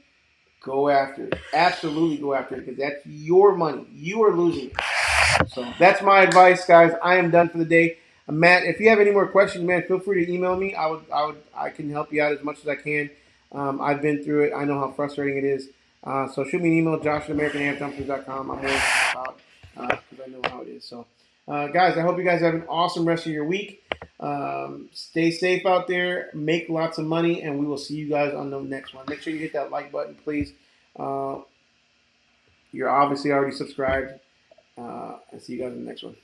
[SPEAKER 6] go after it. Absolutely go after it because that's your money. You are losing it. So that's my advice, guys. I am done for the day. Matt, if you have any more questions, man, feel free to email me. I can help you out as much as I can. I've been through it. I know how frustrating it is. So shoot me an email, josh@americanhamdumpsters.com. I'm willing to help out because I know how it is. So, guys, I hope you guys have an awesome rest of your week. Stay safe out there. Make lots of money, and we will see you guys on the next one. Make sure you hit that like button, please. You're obviously already subscribed. I'll see you guys in the next one.